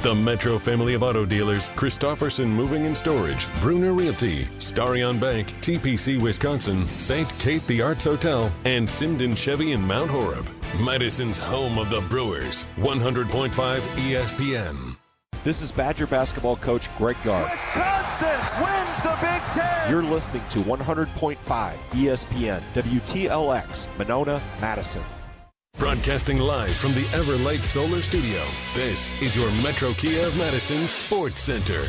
The Metro family of auto dealers, Christofferson Moving and Storage, Bruner Realty, Starion Bank, TPC Wisconsin, St. Kate the Arts Hotel, and Simden Chevy in Mount Horeb. Madison's home of the Brewers, 100.5 ESPN. This is Badger basketball coach Greg Gard. Wisconsin wins the Big Ten. You're listening to 100.5 ESPN, WTLX, Monona, Madison. Broadcasting live from the Everlight Solar Studio, this is your Metro Kia of Madison Sports Center.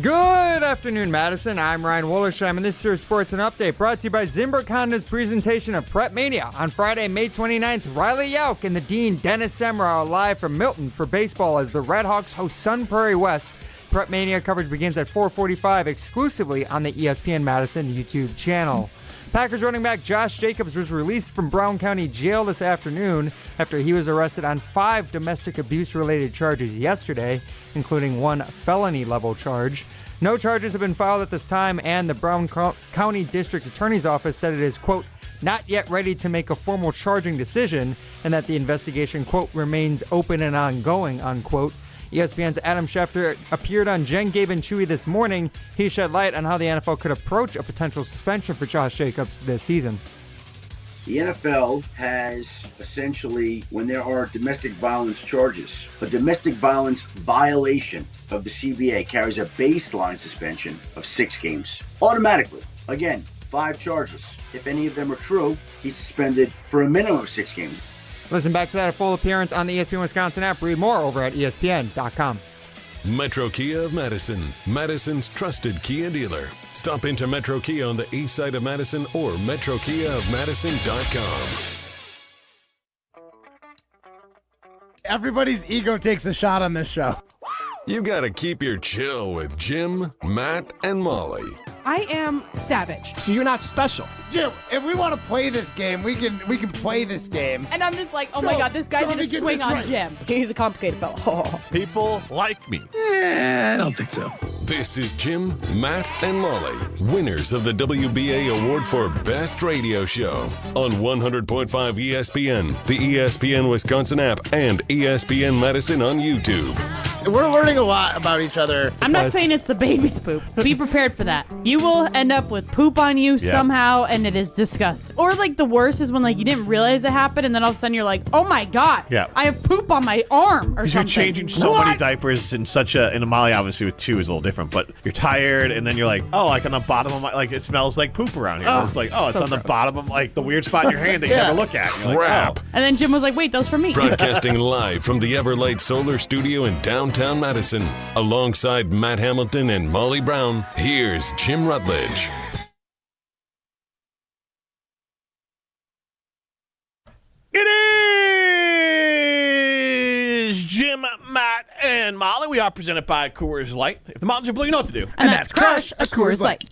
Good afternoon, Madison. I'm Ryan Wollersheim, and this is your Sports and Update, brought to you by Zimbrick Honda's presentation of Prep Mania. On Friday, May 29th, Riley Yauk and the Dean, Dennis Semrau, are live from Milton for baseball as the Red Hawks host Sun Prairie West. Prep Mania coverage begins at 4:45 exclusively on the ESPN Madison YouTube channel. Packers running back Josh Jacobs was released from Brown County Jail this afternoon after he was arrested on 5 domestic abuse-related charges yesterday, including 1 felony-level charge. No charges have been filed at this time, and the Brown County District Attorney's Office said it is, quote, not yet ready to make a formal charging decision, and that the investigation, quote, remains open and ongoing, unquote. ESPN's Adam Schefter appeared on Jen, Gabe, and Chewy this morning. He shed light on how the NFL could approach a potential suspension for Josh Jacobs this season. The NFL has essentially, when there are domestic violence charges, a domestic violence violation of the CBA carries a baseline suspension of 6 games. Automatically. Again, 5 charges. If any of them are true, he's suspended for a minimum of 6 games. Listen back to that full appearance on the ESPN Wisconsin app. Read more over at ESPN.com. Metro Kia of Madison, Madison's trusted Kia dealer. Stop into Metro Kia on the east side of Madison or metrokiaofmadison.com. Everybody's ego takes a shot on this show. You gotta keep your chill with Jim, Matt, and Molly. I am savage. So you're not special. Jim, if we want to play this game, we can play this game. And I'm just like, oh my God, this guy's gonna swing on right. Jim. He's a complicated fellow. People like me. I don't think so. This is Jim, Matt, and Molly, winners of the WBA Award for Best Radio Show on 100.5 ESPN, the ESPN Wisconsin app, and ESPN Madison on YouTube. We're learning a lot about each other. I'm not saying it's the baby's poop. Be prepared for that. You will end up with poop on you somehow, and it is disgusting. Or like the worst is when like you didn't realize it happened, and then all of a sudden you're like, oh my God, I have poop on my arm or something. You're changing so many diapers in and Molly obviously with 2 is a little different, but you're tired, and then you're like, oh, like on the bottom of my, like it smells like poop around here. It's like, oh, it's so on the bottom of like the weird spot in your hand that you never look at. Crap. Like, oh. And then Jim was like, wait, those for me. Broadcasting live from the Everlight Solar Studio in downtown Madison, alongside Matt Hamilton and Molly Brown, here's Jim Rutledge. It is Jim, Matt, and Molly. We are presented by Coors Light. If the mountains are blue, you know what to do. And that's crush a Coors Light.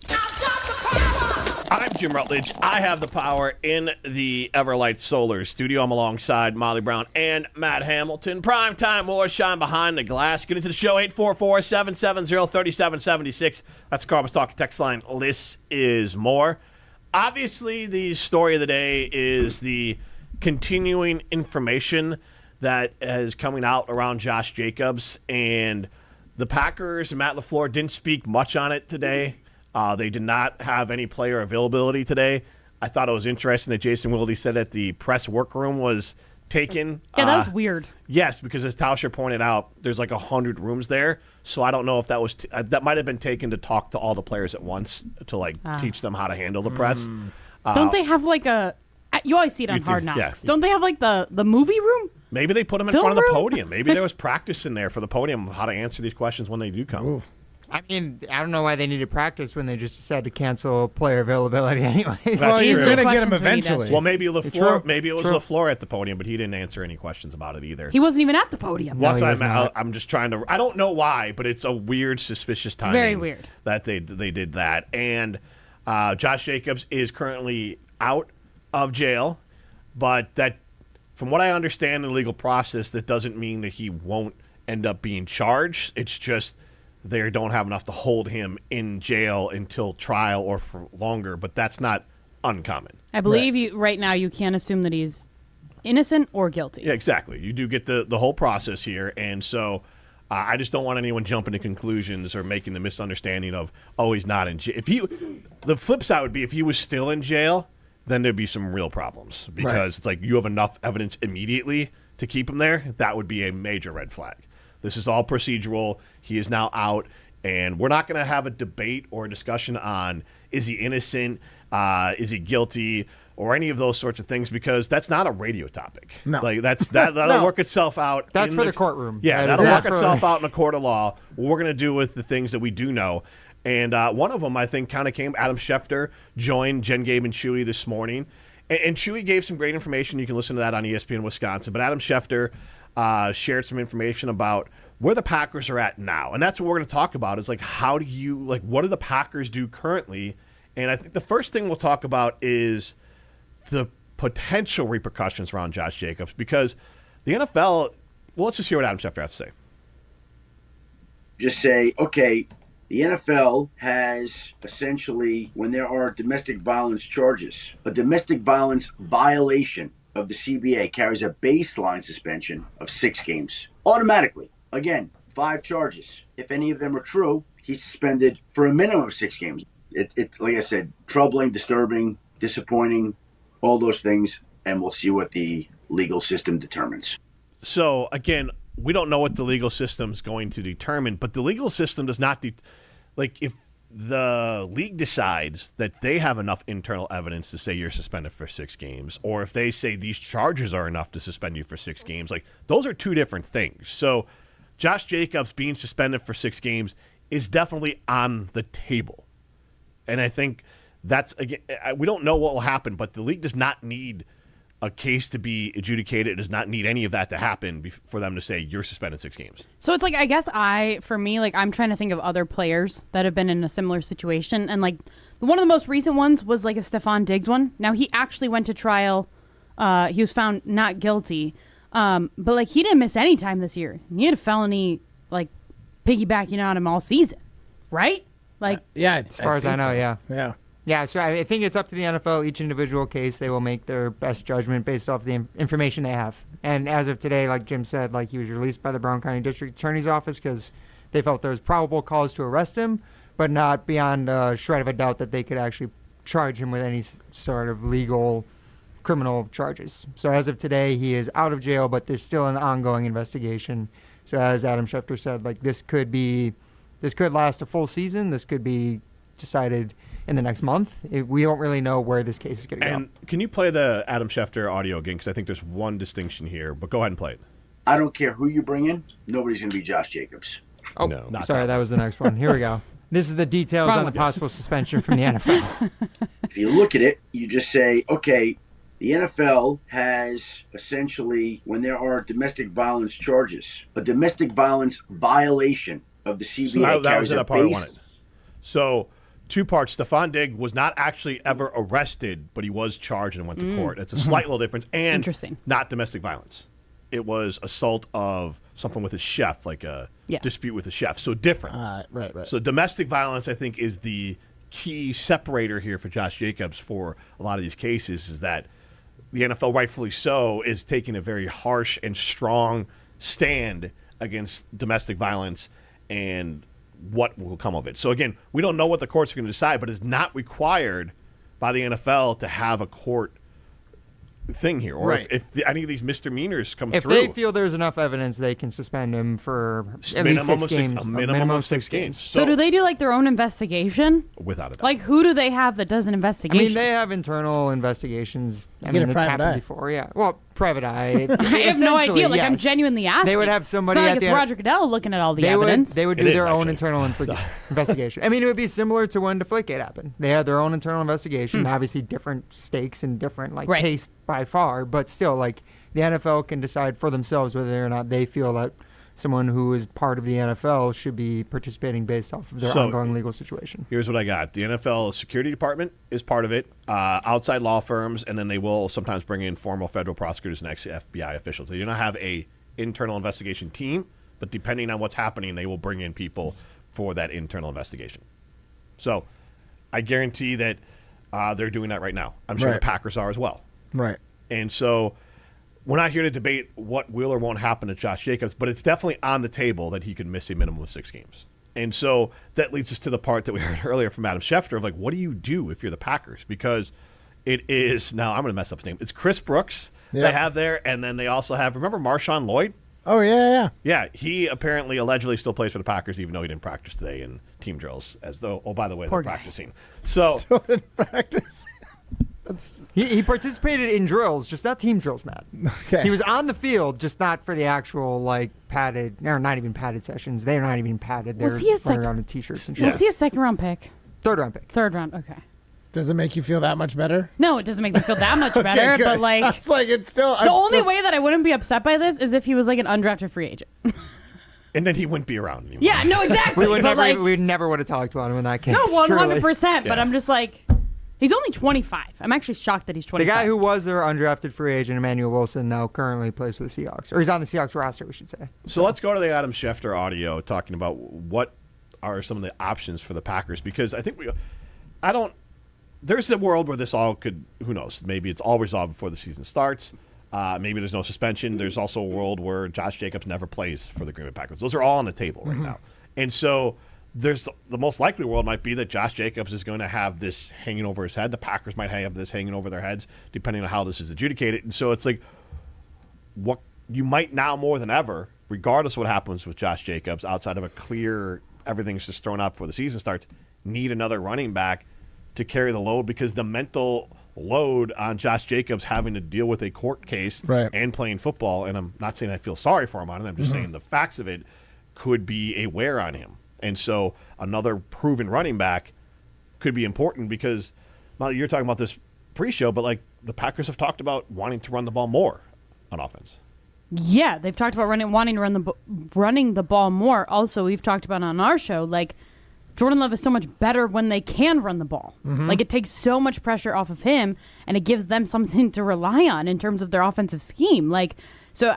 I'm Jim Rutledge. I have the power in the Everlight Solar Studio. I'm alongside Molly Brown and Matt Hamilton. Primetime war shine behind the glass. Get into the show, 844-770-3776. That's the Cardinals Talking text line. This is more. Obviously, the story of the day is the continuing information that is coming out around Josh Jacobs. And the Packers and Matt LaFleur didn't speak much on it today. They did not have any player availability today. I thought it was interesting that Jason Wilde said that the press workroom was taken. Yeah, that was weird. Yes, because as Tauscher pointed out, there's like 100 rooms there. So I don't know if that was that might have been taken to talk to all the players at once to like teach them how to handle the press. Don't they have like a? You always see it on Hard Knocks. Yeah. Don't they have like the movie room? Maybe they put him in front of the podium. Maybe there was practice in there for the podium of how to answer these questions when they do come. Ooh. I mean, I don't know why they needed practice when they just decided to cancel player availability anyways. Well, he's going to get him eventually. Well, maybe LaFleur at the podium, but he didn't answer any questions about it either. He wasn't even at the podium. I'm just trying to. I don't know why, but it's a weird, suspicious timing. Very weird that they did that. And Josh Jacobs is currently out of jail, but that, from what I understand in the legal process, that doesn't mean that he won't end up being charged. It's just they don't have enough to hold him in jail until trial or for longer, but that's not uncommon. I believe right now you can't assume that he's innocent or guilty. Yeah, exactly. You do get the whole process here, and so I just don't want anyone jumping to conclusions or making the misunderstanding of, he's not in jail. The flip side would be if he was still in jail, then there'd be some real problems because it's like you have enough evidence immediately to keep him there. That would be a major red flag. This is all procedural. He is now out, and we're not going to have a debate or a discussion on is he innocent, is he guilty, or any of those sorts of things because that's not a radio topic. No. Like that'll work itself out. That's for the courtroom. Yeah, that'll work itself out in a court of law. What we're going to do with the things that we do know. And one of them, I think, kind of came. Adam Schefter joined Jen, Gabe, and Chewy this morning. And Chewy gave some great information. You can listen to that on ESPN Wisconsin. But Adam Schefter shared some information about where the Packers are at now. And that's what we're going to talk about is, like, what do the Packers do currently? And I think the first thing we'll talk about is the potential repercussions around Josh Jacobs because the NFL, well, let's just hear what Adam Schefter has to say. Just say, okay, the NFL has essentially, when there are domestic violence charges, a domestic violence violation of the CBA carries a baseline suspension of 6 games. Automatically. Again, 5 charges. If any of them are true, he's suspended for a minimum of 6 games. It's like I said, troubling, disturbing, disappointing, all those things, and we'll see what the legal system determines. So, again, we don't know what the legal system's going to determine, but the legal system does not if the league decides that they have enough internal evidence to say you're suspended for 6 games, or if they say these charges are enough to suspend you for 6 games, like those are 2 different things. So Josh Jacobs being suspended for 6 games is definitely on the table. And I think that's, again, we don't know what will happen, but the league does not need a case to be adjudicated. It does not need any of that to happen for them to say you're suspended 6 games. So it's like, I guess for me, I'm trying to think of other players that have been in a similar situation. And like one of the most recent ones was like a Stephon Diggs one. Now he actually went to trial. He was found not guilty. But like he didn't miss any time this year. He had a felony like piggybacking on him all season. Right? Like, as far as I know, so. yeah. Yeah, so I think it's up to the NFL. Each individual case, they will make their best judgment based off the information they have. And as of today, like Jim said, like he was released by the Brown County District Attorney's Office because they felt there was probable cause to arrest him, but not beyond a shred of a doubt that they could actually charge him with any sort of legal criminal charges. So as of today, he is out of jail, but there's still an ongoing investigation. So as Adam Schefter said, like this could last a full season. This could be decided in the next month. We don't really know where this case is going to go. And can you play the Adam Schefter audio again? Because I think there's one distinction here, but go ahead and play it. I don't care who you bring in. Nobody's going to be Josh Jacobs. Oh, no, sorry, that was the next one. Here we go. This is the details on the possible suspension from the NFL. If you look at it, you just say, okay, the NFL has essentially, when there are domestic violence charges, a domestic violence violation of the CBA that carries was a part I base. wanted. So 2 parts. Stephon Diggs was not actually ever arrested, but he was charged and went to court. It's a slight little difference. And Interesting. Not domestic violence. It was assault of something with his chef, like a dispute with a chef. So different. Right. So domestic violence, I think, is the key separator here for Josh Jacobs for a lot of these cases is that the NFL, rightfully so, is taking a very harsh and strong stand against domestic violence and what will come of it. So, again, we don't know what the courts are going to decide, but it's not required by the NFL to have a court thing here. Or if any of these misdemeanors come through. If they feel there's enough evidence, they can suspend him for at least 6 games. A minimum of 6 games. So do they do like their own investigation? Without a doubt. Like who do they have that does an investigation? I mean, they have internal investigations. I mean, it's happened before. Yeah. Well, private eye. I have no idea. Like, yes. I'm genuinely asking. They would have somebody it's not at like the it's Roger Goodell looking at all the evidence. They would do their own internal investigation. I mean, it would be similar to when Deflategate happened. They had their own internal investigation. Obviously, different stakes and different case by far, but still, like the NFL can decide for themselves whether or not they feel that someone who is part of the NFL should be participating based off of their ongoing legal situation. Here's what I got. The NFL security department is part of it, outside law firms, and then they will sometimes bring in formal federal prosecutors and FBI officials. They do not have a internal investigation team, but depending on what's happening, they will bring in people for that internal investigation. So I guarantee that they're doing that right now. I'm sure the Packers are as well. Right. And so we're not here to debate what will or won't happen to Josh Jacobs, but it's definitely on the table that he could miss a minimum of 6 games. And so that leads us to the part that we heard earlier from Adam Schefter of, like, what do you do if you're the Packers? Because it is, now I'm going to mess up his name. It's Chris Brooks they have there, and then they also have, remember Marshawn Lloyd? Oh, yeah. Yeah, he apparently allegedly still plays for the Packers, even though he didn't practice today in team drills, as though, oh, by the way, they're practicing. So Still in practice. He participated in drills, just not team drills, Matt. Okay. He was on the field, just not for the actual, like, padded, or not even padded sessions. They're not even padded. They're running around in T-shirts and shit. Was he a 2nd-round pick? 3rd-round pick. 3rd round, okay. Does it make you feel that much better? No, it doesn't make me feel that much better, good. but, like... It's like, it's still... The only way that I wouldn't be upset by this is if he was, like, an undrafted free agent. and then he wouldn't be around anymore. Yeah, no, exactly. We never would have talked about him in that case. No, 100%, but Yeah. I'm just like... He's only 25. I'm actually shocked that he's 25. The guy who was their undrafted free agent, Emmanuel Wilson, now currently plays for the Seahawks. Or he's on the Seahawks roster, we should say. So let's go to the Adam Schefter audio talking about what are some of the options for the Packers. Because I think there's a world where this all could, who knows, maybe it's all resolved before the season starts. Maybe there's no suspension. There's also a world where Josh Jacobs never plays for the Green Bay Packers. Those are all on the table right now. And so there's the most likely world might be that Josh Jacobs is going to have this hanging over his head. The Packers might have this hanging over their heads, depending on how this is adjudicated. And so it's like, what you might now more than ever, regardless of what happens with Josh Jacobs, outside of a clear, everything's just thrown out before the season starts, need another running back to carry the load, because the mental load on Josh Jacobs having to deal with a court case and playing football, and I'm not saying I feel sorry for him on it, I'm just saying the facts of it could be a wear on him. And so another proven running back could be important, because you're talking about this pre-show, but like the Packers have talked about wanting to run the ball more on offense. Yeah, they've talked about wanting to running the ball more. Also, we've talked about on our show, like, Jordan Love is so much better when they can run the ball. Like, it takes so much pressure off of him, and it gives them something to rely on in terms of their offensive scheme. Like, so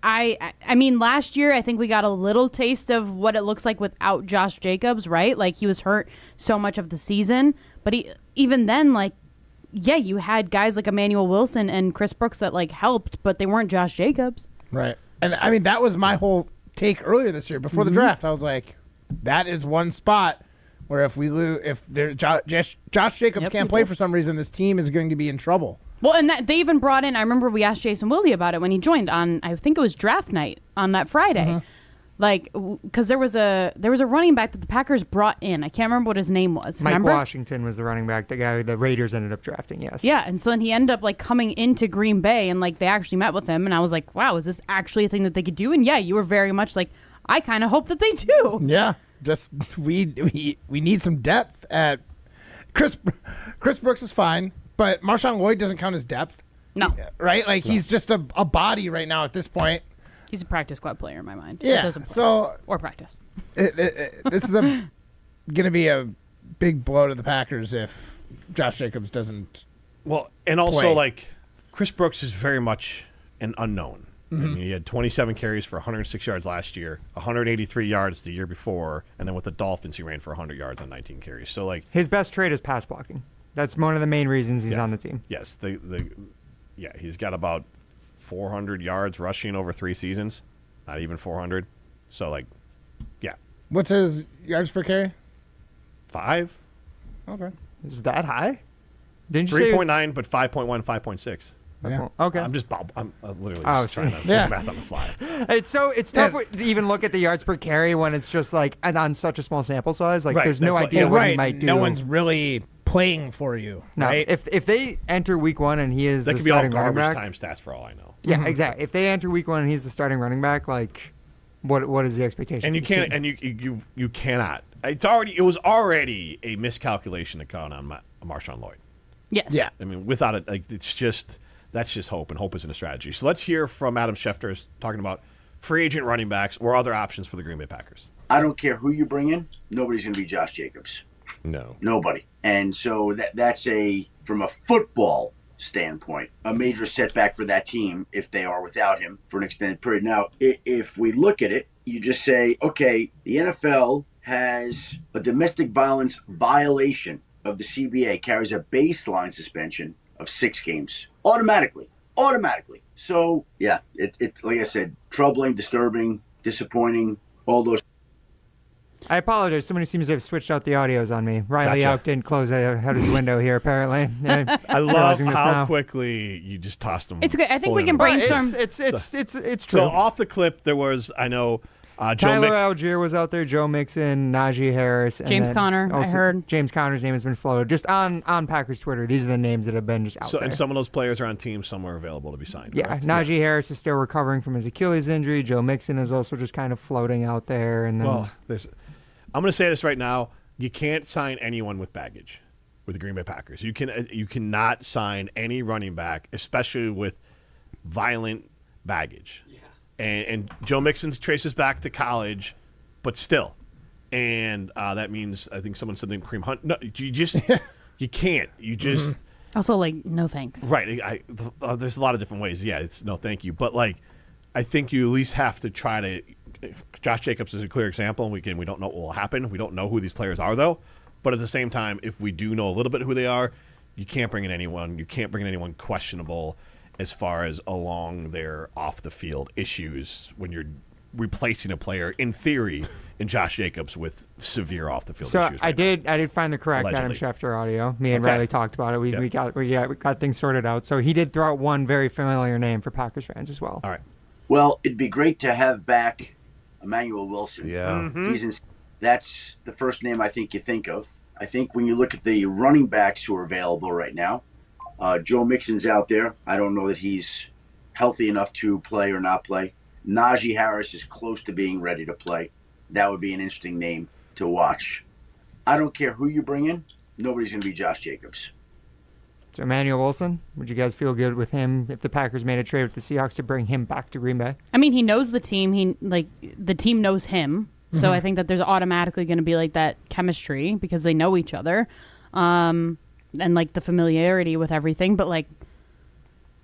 I mean, last year I think we got a little taste of what it looks like without Josh Jacobs, right? Like, he was hurt so much of the season, but even then, like, yeah, you had guys like Emmanuel Wilson and Chris Brooks that, like, helped, but they weren't Josh Jacobs. Right. And I mean, that was my whole take earlier this year before the draft. I was like, that is one spot where if we lose, Josh Jacobs can't play for some reason, this team is going to be in trouble. Well, and they even brought in, I remember we asked Jason Wilde about it when he joined on, I think it was draft night on that Friday. Like, because there was a running back that the Packers brought in. I can't remember what his name was. Mike remember? Washington was the running back, the guy the Raiders ended up drafting, yes. Yeah, and so then he ended up, like, coming into Green Bay, and, like, they actually met with him, and I was like, wow, is this actually a thing that they could do? And yeah, you were very much like, I kind of hope that they do. Yeah, just we need some depth at Chris Brooks is fine, but Marshawn Lloyd doesn't count as depth. No. Right? Like, he's just a body right now at this point. He's a practice squad player in my mind. Yeah, doesn't play. so or practice. This is going to be a big blow to the Packers if Josh Jacobs doesn't. Well, and also play. like Chris Brooks is very much an unknown. I mean, he had 27 carries for 106 yards last year, 183 yards the year before, and then with the Dolphins he ran for 100 yards on 19 carries. So like his best trait is pass blocking. That's one of the main reasons he's on the team. Yes, he's got about 400 yards rushing over 3 seasons, not even 400. So like, yeah. What's his yards per carry? 5. Okay. Is that high? Didn't you say 3.9, but 5.1, 5.6. Yeah. Okay. I'm literally just trying to do math on the fly. It's tough to even look at the yards per carry when it's just like on such a small sample size. Like there's no idea what he might do. No one's really playing for you. No. Right? If they enter week 1 and he is that the could be all starting running garbage back, time stats for all I know. Yeah, exactly. If they enter week 1 and he's the starting running back, like what is the expectation? And you can't, and you cannot. It was already a miscalculation to count on Marshawn Lloyd. Yes. Yeah. I mean, without it, like that's just hope, and hope isn't a strategy. So let's hear from Adam Schefter talking about free agent running backs or other options for the Green Bay Packers. I don't care who you bring in, nobody's going to be Josh Jacobs. No. Nobody. And so that's from a football standpoint, a major setback for that team if they are without him for an extended period. Now, if we look at it, you just say, okay, the NFL has a domestic violence violation of the CBA, carries a baseline suspension of 6 games automatically. So, yeah, it like I said, troubling, disturbing, disappointing, all those. I apologize. Somebody seems to have switched out the audios on me. Riley Gotcha. out didn't close out his window here, apparently. I love how quickly you just tossed them. It's okay. I think we fully can in the brainstorm. It's true. So off the clip, there was, I know, Joe Tyler Algier was out there, Joe Mixon, Najee Harris. And James then Conner, I heard. James Conner's name has been floated. Just on Packers Twitter, these are the names that have been just out there. And some of those players are on teams, some are available to be signed. Yeah, correct? Najee Harris is still recovering from his Achilles injury. Joe Mixon is also just kind of floating out there. And then, Well, I'm going to say this right now. You can't sign anyone with baggage with the Green Bay Packers. You cannot sign any running back, especially with violent baggage. Yeah. And Joe Mixon traces back to college, but still. And that means, I think someone said the name Kareem Hunt. No, you just, you can't. You just. Also, like, no thanks. Right. There's a lot of different ways. Yeah, it's no thank you. But, like, I think you at least have to try to. Josh Jacobs is a clear example, and we don't know what will happen. We don't know who these players are, though. But at the same time, if we do know a little bit who they are, you can't bring in anyone. You can't bring in anyone questionable as far as along their off-the-field issues when you're replacing a player, in theory, in Josh Jacobs with severe off-the-field issues. So I did find the correct Allegedly. Adam Schefter audio. Me and Riley talked about it. We got things sorted out. So he did throw out one very familiar name for Packers fans as well. All right. Well, it'd be great to have back Emmanuel Wilson. Yeah. That's the first name I think you think of. I think when you look at the running backs who are available right now, Joe Mixon's out there. I don't know that he's healthy enough to play or not play. Najee Harris is close to being ready to play. That would be an interesting name to watch. I don't care who you bring in. Nobody's going to be Josh Jacobs. So Emmanuel Wilson, would you guys feel good with him if the Packers made a trade with the Seahawks to bring him back to Green Bay? I mean, he knows the team. The team knows him. So I think that there's automatically going to be like that chemistry because they know each other, and like the familiarity with everything. But like,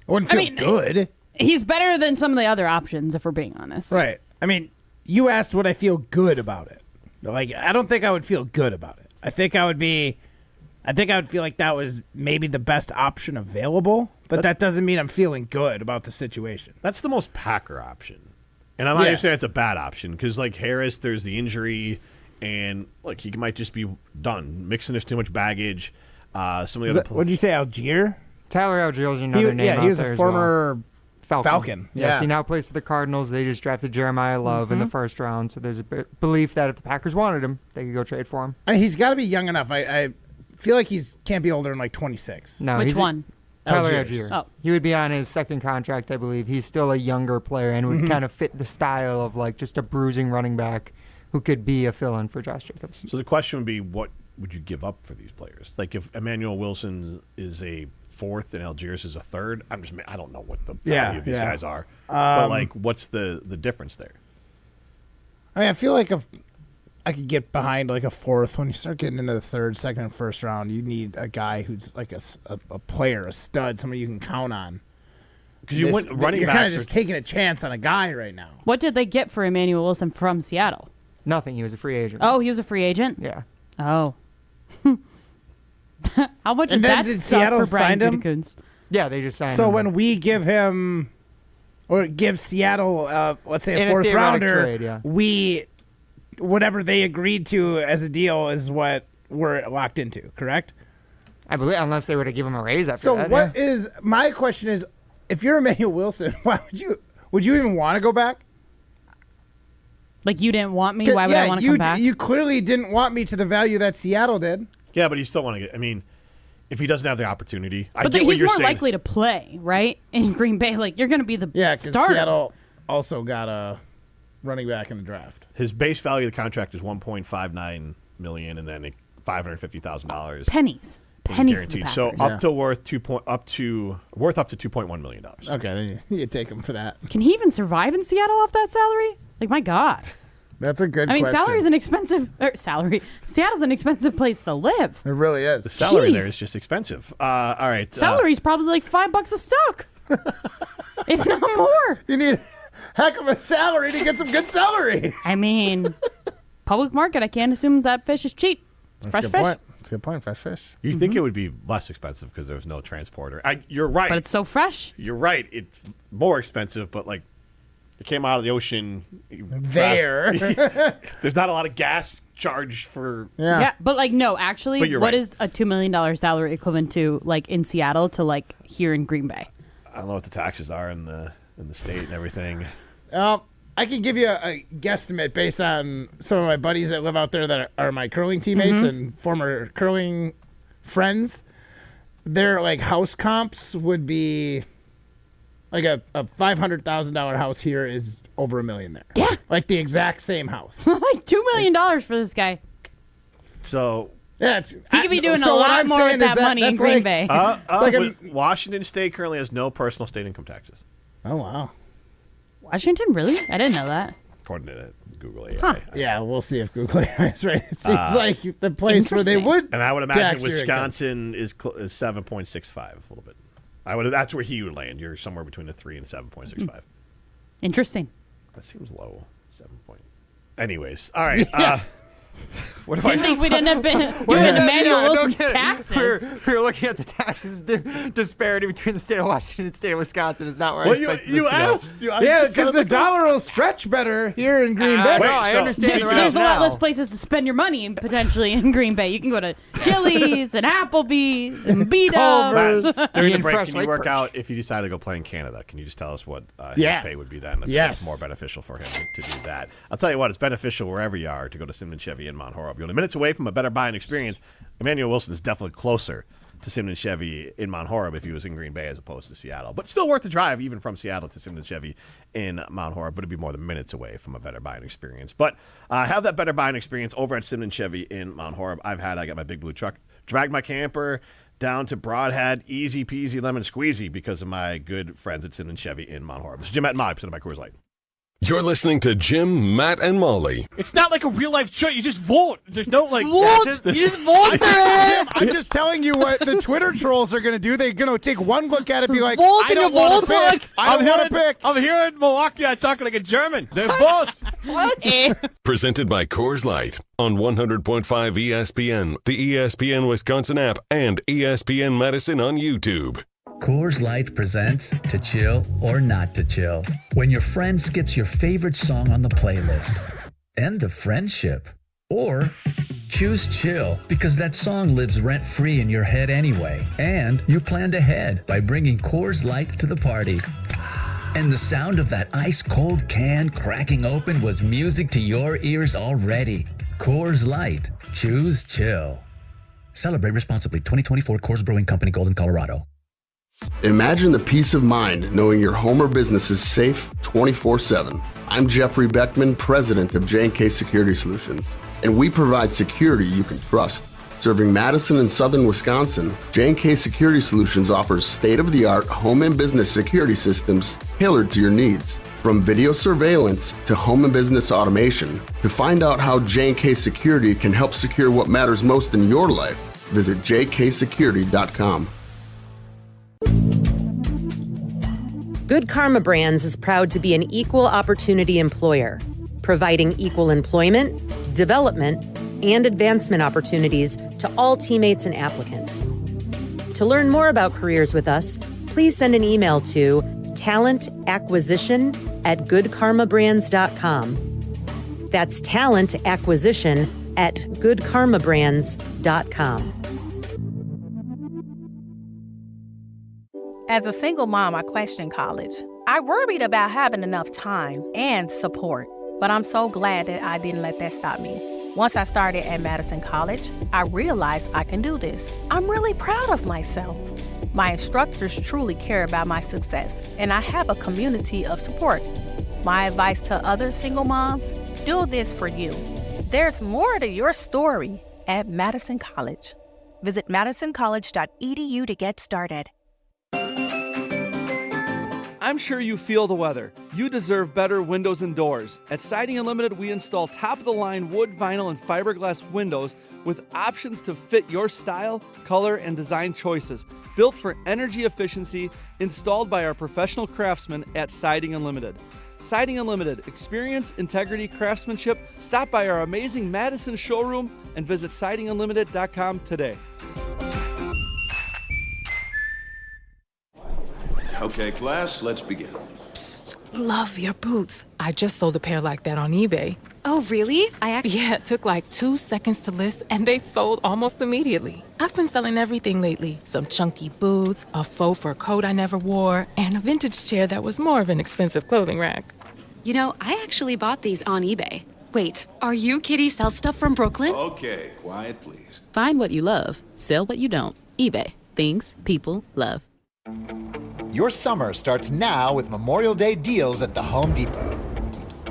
I wouldn't feel good. He's better than some of the other options, if we're being honest. Right. I mean, you asked would I feel good about it. Like, I don't think I would feel good about it. I think I would feel like that was maybe the best option available, but that doesn't mean I'm feeling good about the situation. That's the most Packer option. And I'm not even saying it's a bad option because, like, Harris, there's the injury, and, like, he might just be done. Mixing there's too much baggage. Some of the other what did you say, Algier? Tyler Algier is another name out there. Yeah, he was a former Falcon. Yes, he now plays for the Cardinals. They just drafted Jeremiah Love in the first round, so there's a belief that if the Packers wanted him, they could go trade for him. I mean, he's got to be young enough. I feel like he can't be older than like 26. No, Which one? Tyler Algier. Oh. He would be on his second contract, I believe. He's still a younger player and would kind of fit the style of like just a bruising running back who could be a fill-in for Josh Jacobs. So the question would be, what would you give up for these players? Like if Emmanuel Wilson is a fourth and Algiers is a third, I don't know what the value of these guys are. But like, what's the difference there? I mean, I feel like if I could get behind like a fourth. When you start getting into the third, second, and first round, you need a guy who's like a player, a stud, somebody you can count on. Because you went running you're backs. kind of just taking a chance on a guy right now. What did they get for Emmanuel Wilson from Seattle? Nothing. He was a free agent. Oh, he was a free agent? Yeah. Oh. How much And did then that did suck Seattle for Brian sign him? Gutekunst? Yeah, they just signed him. So when we give him, or give Seattle, let's say a fourth rounder, trade, whatever they agreed to as a deal is what we're locked into, correct? I believe, unless they were to give him a raise after So that. what is my question is, if you're Emmanuel Wilson, why would you even want to go back? Like you didn't want me? Why would I want to come back? You clearly didn't want me to the value that Seattle did. Yeah, but you still want to get. I mean, if he doesn't have the opportunity, I but get what he's you're more saying. likely to play, right? In Green Bay, like you're going to be the because starter. Seattle also got a running back in the draft. His base value of the contract is $1.59 million, and then $550,000 pennies to the guaranteed. Packers. So up to worth $2.1 million. Okay, then you take him for that. Can he even survive in Seattle off that salary? Like my God. That's a good. I mean, question. salary's an expensive salary. Seattle's an expensive place to live. It really is. The salary Jeez. there is just expensive. All right, Salary's probably like $5 a stock, if not more. You need a heck of a salary to get some good celery. I mean, public market. I can't assume that fish is cheap. It's fresh That's a fish. good point. That's a good point. Fresh fish. You think it would be less expensive because there's no transporter. You're right. But it's so fresh. You're right. It's more expensive, but like it came out of the ocean. There. There's not a lot of gas charged for. Yeah, but like no, actually, But you're what right. is a $2 million salary equivalent to like in Seattle to like here in Green Bay? I don't know what the taxes are in the state and everything. I can give you a guesstimate based on some of my buddies that live out there that are my curling teammates and former curling friends. Their like house comps would be like a $500,000 house here is over $1 million there. Yeah, like the exact same house. like $2 million for this guy. So Yeah, he could be doing a lot more with that money in Green Bay. Washington State currently has no personal state income taxes. Oh wow. Washington, really? I didn't know that. According to Google AI. Huh. Yeah, we'll see if Google AI is right. It seems like the place where they would. And I would imagine tax your Wisconsin is 7.65 a little bit. That's where he would land. You're somewhere between a 3 and 7.65. Interesting. That seems low. 7 point. Anyways, all right. What if Didn't think we'd end up doing Emmanuel Wilson's taxes. We're looking at the taxes disparity between the state of Washington and the state of Wisconsin. Is not where I expected this to go. Yeah, because the dollar will stretch better here in Green Bay. I understand the There's a lot rationale. less places to spend your money potentially in Green Bay. You can go to Chili's and Applebee's and B-Dubs. during the Ian break, Fresh can you Lake work Perch. out if you decide to go play in Canada? Can you just tell us what his pay would be then? If it's more beneficial for him to do that. I'll tell you what, it's beneficial wherever you are to go to Simon Chevy in Mount Horeb. You're only minutes away from a better buying experience. Emmanuel Wilson is definitely closer to Simon Chevy in Mount Horeb if he was in Green Bay as opposed to Seattle. But still worth the drive, even from Seattle to Simon Chevy in Mount Horeb. But it'd be more than minutes away from a better buying experience. But have that better buying experience over at Simon Chevy in Mount Horeb. I got my big blue truck, dragged my camper down to Broadhead, easy peasy lemon squeezy because of my good friends at Simon Chevy in Mount Horeb. This is Jim, Matt, and Molly, presented by Coors Light. You're listening to Jim, Matt, and Molly. It's not like a real life choice. You just vote. There's no like. You just vote for it. I'm just telling you what the Twitter trolls are going to do. They're going to take one look at it and be like, Vote I and don't you want to vote pick. I don't want to pick. I'm here in Milwaukee. I talk like a German. They vote. Presented by Coors Light on 100.5 ESPN, the ESPN Wisconsin app, and ESPN Madison on YouTube. Coors Light presents To Chill or Not to Chill. When your friend skips your favorite song on the playlist. End the friendship. Or choose chill because that song lives rent-free in your head anyway. And you planned ahead by bringing Coors Light to the party. And the sound of that ice-cold can cracking open was music to your ears already. Coors Light. Choose chill. Celebrate responsibly. 2024 Coors Brewing Company, Golden, Colorado. Imagine the peace of mind knowing your home or business is safe 24/7. I'm Jeffrey Beckman, president of J&K Security Solutions, and we provide security you can trust. Serving Madison and southern Wisconsin, J&K Security Solutions offers state-of-the-art home and business security systems tailored to your needs. From video surveillance to home and business automation, to find out how J&K Security can help secure what matters most in your life, visit jksecurity.com. Good Karma Brands is proud to be an equal opportunity employer, providing equal employment, development, and advancement opportunities to all teammates and applicants. To learn more about careers with us, please send an email to talentacquisition@goodkarmabrands.com. That's talentacquisition@goodkarmabrands.com. As a single mom, I questioned college. I worried about having enough time and support, but I'm so glad that I didn't let that stop me. Once I started at Madison College, I realized I can do this. I'm really proud of myself. My instructors truly care about my success, and I have a community of support. My advice to other single moms, do this for you. There's more to your story at Madison College. Visit madisoncollege.edu to get started. I'm sure you feel the weather. You deserve better windows and doors. At Siding Unlimited, we install top-of-the-line wood, vinyl, and fiberglass windows with options to fit your style, color, and design choices. Built for energy efficiency, installed by our professional craftsmen at Siding Unlimited. Siding Unlimited, experience, integrity, craftsmanship. Stop by our amazing Madison showroom and visit sidingunlimited.com today. Okay, class, let's begin. Psst, love your boots. I just sold a pair like that on eBay. Oh, really? Yeah, it took like 2 seconds to list, and they sold almost immediately. I've been selling everything lately. Some chunky boots, a faux fur coat I never wore, and a vintage chair that was more of an expensive clothing rack. You know, I actually bought these on eBay. Wait, are you Kitty Sell Stuff from Brooklyn? Okay, quiet, please. Find what you love, sell what you don't. eBay. Things people love. Your summer starts now with Memorial Day deals at the Home Depot.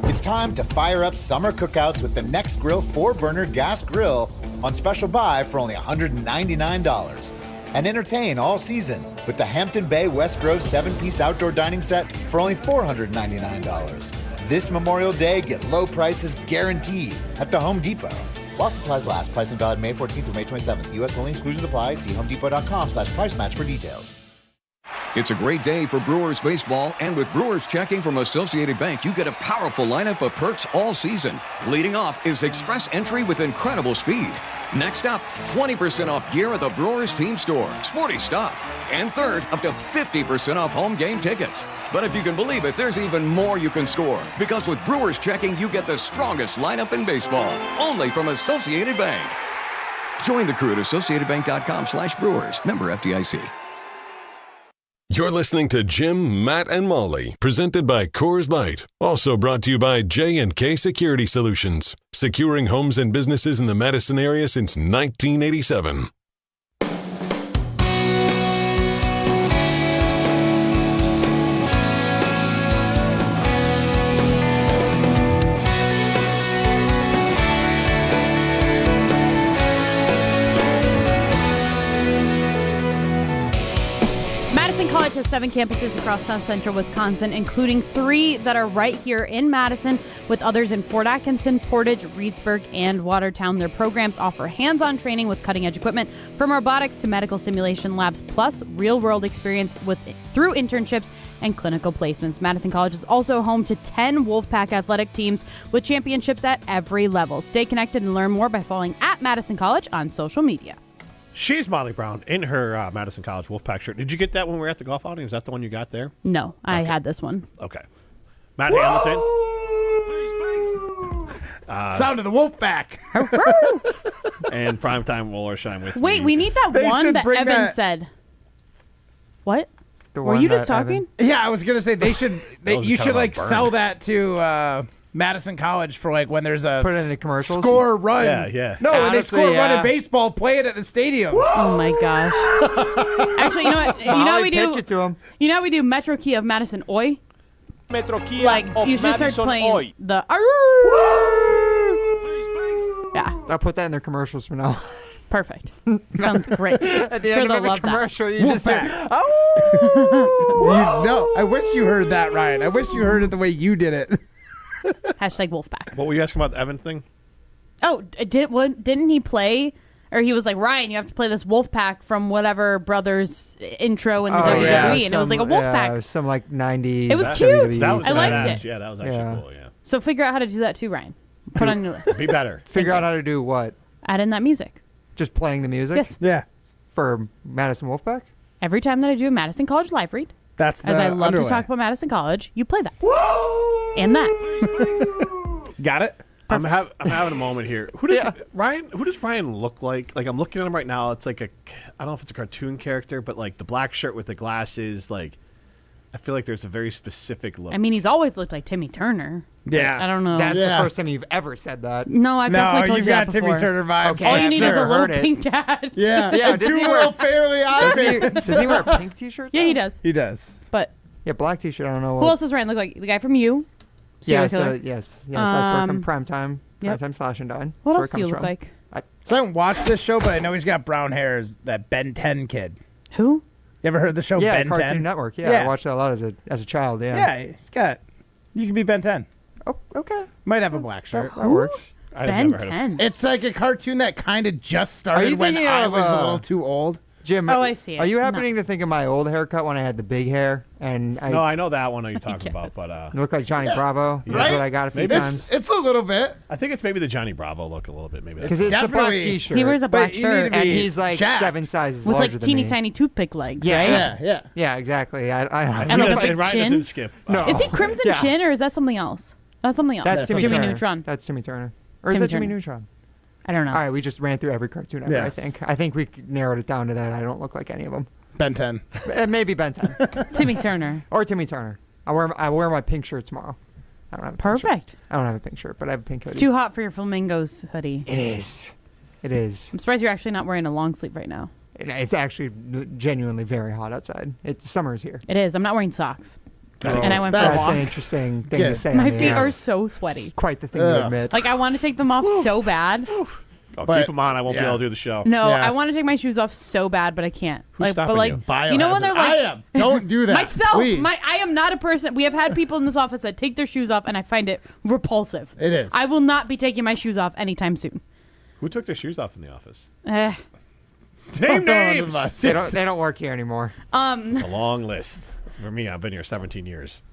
It's time to fire up summer cookouts with the Next Grill 4-burner gas grill on special buy for only $199. And entertain all season with the Hampton Bay West Grove 7-piece outdoor dining set for only $499. This Memorial Day, get low prices guaranteed at the Home Depot. While supplies last, pricing valid May 14th through May 27th. U.S. only, exclusions apply. See homedepot.com/price match for details. It's a great day for Brewers baseball, and with Brewers checking from Associated Bank, you get a powerful lineup of perks all season. Leading off is Express Entry with incredible speed. Next up, 20% off gear at the Brewers team store. Sporty stuff. And third, up to 50% off home game tickets. But if you can believe it, there's even more you can score. Because with Brewers checking, you get the strongest lineup in baseball. Only from Associated Bank. Join the crew at AssociatedBank.com/Brewers. Member FDIC. You're listening to Jim, Matt, and Molly, presented by Coors Light. Also brought to you by J&K Security Solutions, securing homes and businesses in the Madison area since 1987. College has 7 campuses across South Central Wisconsin, including 3 that are right here in Madison, with others in Fort Atkinson, Portage, Reedsburg, and Watertown. Their programs offer hands-on training with cutting-edge equipment, from robotics to medical simulation labs, plus real-world experience through internships and clinical placements. Madison College is also home to 10 Wolfpack athletic teams with championships at every level. Stay connected and learn more by following at Madison College on social media. She's Molly Brown in her Madison College Wolfpack shirt. Did you get that when we were at the golf outing? Is that the one you got there? No, I had this one. Okay. Matt Hamilton. Sound of the Wolfpack. And Primetime Wollersheim with Wait, me. we need that one that Evan said. What? Were you just talking? Yeah, I was gonna say they should. You should like burn. sell that to Madison College for like when there's a Put it in the commercials? score run. Yeah. No, when they Honestly, score run yeah. in baseball, play it at the stadium. Oh my gosh. Actually, you know what? You know what we do? Pitch it to him. You know how we do Metro Key of Madison Oi? Metro Kia Like of you should start Madison playing Oi. the. Yeah, I'll put that in their commercials from now. perfect. Sounds great. At the Sure end they'll of every love that. commercial, you just hear, I wish you heard that, Ryan. I wish you heard it the way you did it. Hashtag Wolfpack. What were you asking about the Evan thing? Oh, didn't he play? Or he was like, Ryan, you have to play this Wolfpack from whatever Brothers intro in the WWE, and it was like a Wolfpack. Yeah, some like 90s. It was cute. That was I liked badass. it. Yeah, that was actually cool, yeah. So figure out how to do that too, Ryan. Put on your list. Be better. Figure out how to do what? Add in that music. Just playing the music? Yes. Yeah. For Madison Wolfpack? Every time that I do a Madison College live read, That's as the I love underlay. to talk about Madison College, you play that. And that. Got it? I'm having a moment here. Who does Ryan look like? Like I'm looking at him right now. It's like I don't know if it's a cartoon character, but like the black shirt with the glasses. Like I feel like there's a very specific look. I mean, he's always looked like Timmy Turner. Yeah. I don't know. That's the first time you've ever said that. No, I've definitely told you've you that got before. Timmy Turner vibes. Okay, All you I've need is a never little heard it. pink hat. Yeah. Yeah, And does two he little fairly odd. Does he wear a pink t-shirt? Yeah, he does. He does. But Yeah, black t-shirt. I don't know. who else does Ryan look like? The guy from You? Yeah, Serial killer? yes. That's working primetime. Yep. Primetime slash and dine. What That's else do where you it look comes like? So I haven't watched this show, but I know he's got brown hair as that Ben 10 kid. Who? You ever heard the show Yeah, Ben Cartoon 10? Network. Yeah, I watched that a lot as a child. Yeah. Yeah, he's got. You can be Ben 10. Oh, okay. Might have a black shirt. That works. I've Ben never heard of 10. It's like a cartoon that kind of just started you when thinking I of, was a little too old. Jim. Oh, I see it. Are you No. happening to think of my old haircut when I had the big hair? And No, I know that one you're talking about, but I look like Johnny Bravo. Yeah. That's what I got a few times. It's a little bit. I think it's maybe the Johnny Bravo look a little bit. Maybe Because it's a black T-shirt. He wears a black shirt. and he's like jacked. 7 sizes with larger like than teeny me. tiny toothpick legs, Yeah, right? yeah, exactly. And a big Ryan chin. doesn't skip. No. Is he Crimson Yeah. Chin or is that something else? That's something else. That's Timmy Jimmy Turner. Neutron. That's Timmy Turner. Or is Timmy that Jimmy Turner. Neutron? I don't know. All right, we just ran through every cartoon ever, Yeah. I think we narrowed it down to that. I don't look like any of them. Ben 10. Maybe Ben 10. Timmy Turner. Or Timmy Turner. I wear my pink shirt tomorrow. I don't have a pink shirt. Perfect. I don't have a pink shirt, but I have a pink hoodie. It's too hot for your Flamingos hoodie. It is. It is. I'm surprised you're actually not wearing a long sleeve right now. It's actually genuinely very hot outside. Summer's here. It is. I'm not wearing socks. Gross. And I went for a That's walk. an interesting thing to say. My on the feet air. are so sweaty. It's quite the thing to admit. Like, I want to take them off so bad. I'll keep them on. I won't be able to do the show. No, I want to take my shoes off so bad, but I can't. Who's stopping but like, you? know when they're like, I am. Don't do that. myself. Please. I am not a person. We have had people in this office that take their shoes off, and I find it repulsive. It is. I will not be taking my shoes off anytime soon. Who took their shoes off in the office? Eh. Name names. They don't work here anymore. It's a long list. For me, I've been here 17 years.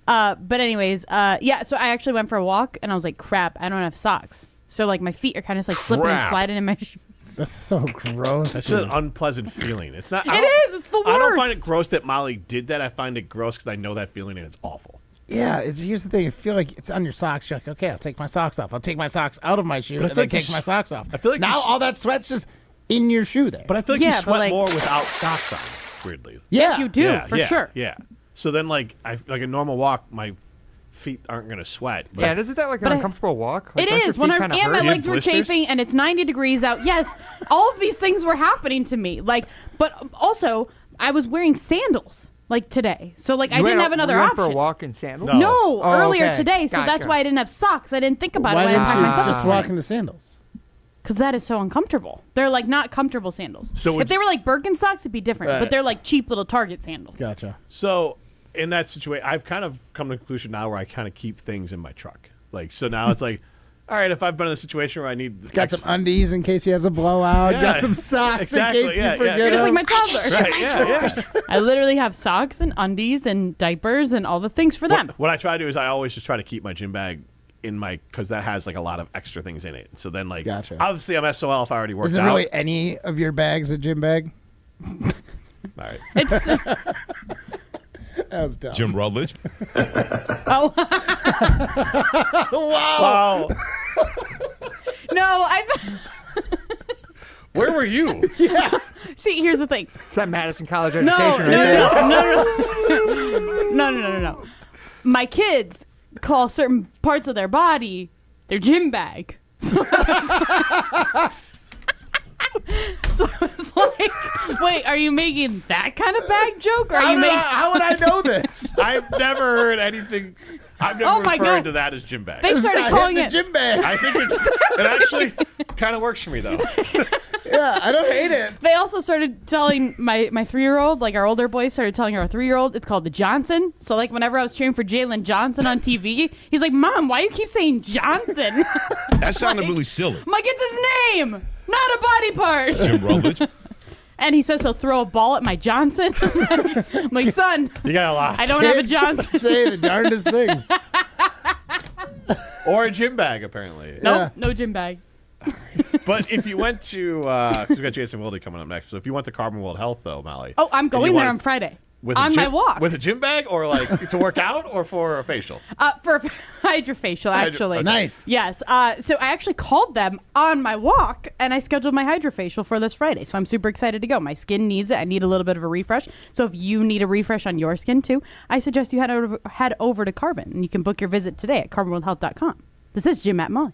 But anyways, yeah. So I actually went for a walk, and I was like, crap, I don't have socks. So like my feet are kind of like slipping and Crap. sliding in my shoes. That's so gross. That's dude. an unpleasant feeling. It's not. It is. It's the I don't find worst. it gross that Molly did that. I find it gross because I know that feeling and it's awful. Yeah, here's the thing. I feel like it's on your socks. You're like, okay, I'll take my socks off. I'll take my socks out of my shoe But I and feel then like you take my s- socks off. I feel like now you s- all that sweat's just in your shoe there. But I feel like Yeah, you but, sweat like- more without socks on. Weirdly. Yes, you do, Yeah, for yeah, sure. Yeah. So then, like a normal walk, my feet aren't gonna sweat. But Yeah, isn't that like an But I- uncomfortable walk? Like, It don't your is when feet I'm kinda and my hurt? legs were blisters? chafing and it's 90 degrees out. Yes, all of these things were happening to me. Like, but also I was wearing sandals like today, so like I didn't have another you went option. for a walk in sandals? No, Oh, earlier okay. today, so that's Gotcha. why I didn't have socks. I didn't think about it Why when I didn't packed you my socks. just walk in the sandals? Because that is so uncomfortable. They're like not comfortable sandals. So if they were like Birkenstocks, it'd be different. Right. But they're like cheap little Target sandals. Gotcha. So in that situation, I've kind of come to a conclusion now where I kind of keep things in my truck. Like so now it's like, all right, if I've been in a situation where I need, He's got some undies in case he has a blowout. Yeah, Got some socks exactly, in case yeah, you forget You're just like them. my toddler. Right, yeah. I literally have socks and undies and diapers and all the things for them. What I try to do is I always just try to keep my gym bag in my because that has like a lot of extra things in it. So then like, Gotcha. obviously I'm SOL if I already worked Is it out. really any of your bags a gym bag? All right. It's That was dumb. Jim Rutledge. oh Wow. Wow. no, I. Where were you? See, here's the thing. It's that Madison College No, education no, right there. no. My kids call certain parts of their body their gym bag. So it's like, wait, are you making that kind of bag joke? Or are you making? How would I know this? I've never heard anything. I've never Oh my referred God. to that as gym bag. They started calling it. gym bag. I think it actually kind of works for me though. Yeah, I don't hate it. They also started telling my 3-year-old, like our older boy started telling our 3-year-old, it's called the Johnson. So like whenever I was cheering for Jalen Johnson on TV, he's like, Mom, why you keep saying Johnson? That sounded really silly. I'm like, it's his name, not a body part. Jim Rutledge. And he says he'll throw a ball at my Johnson. I'm like, son, You got a lot. I don't have a Johnson. Say the darndest things. Or a gym bag apparently. Nope, Yeah. no gym bag. But if you went to, because we got Jason Wilde coming up next. So if you went to Carbon World Health though, Molly. Oh, I'm and you going there wanted- on Friday. with on a gym, my walk. with a gym bag or like to work out or for a facial. For hydrofacial, actually. okay. Nice. Yes. So I actually called them on my walk, and I scheduled my hydrofacial for this Friday. So I'm super excited to go. My skin needs it. I need a little bit of a refresh. So if you need a refresh on your skin too, I suggest you head over to Carbon, and you can book your visit today at carbonworldhealth.com. This is Jim Matt Molly.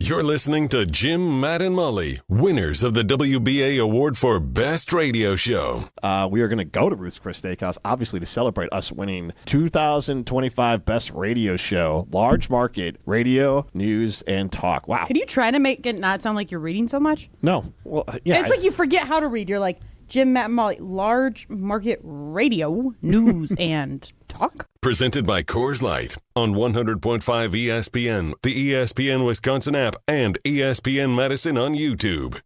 You're listening to Jim, Matt, and Molly, winners of the WBA Award for Best Radio Show. We are going to go to Ruth's Chris Steakhouse, obviously, to celebrate us winning 2025 Best Radio Show, large market radio, news, and talk. Wow. Could you try to make it not sound like you're reading so much? No. Well, yeah. It's like you forget how to read. You're like, Jim, Matt, and Molly, large market radio, news, and talk. Presented by Coors Light on 100.5 ESPN, the ESPN Wisconsin app, and ESPN Madison on YouTube.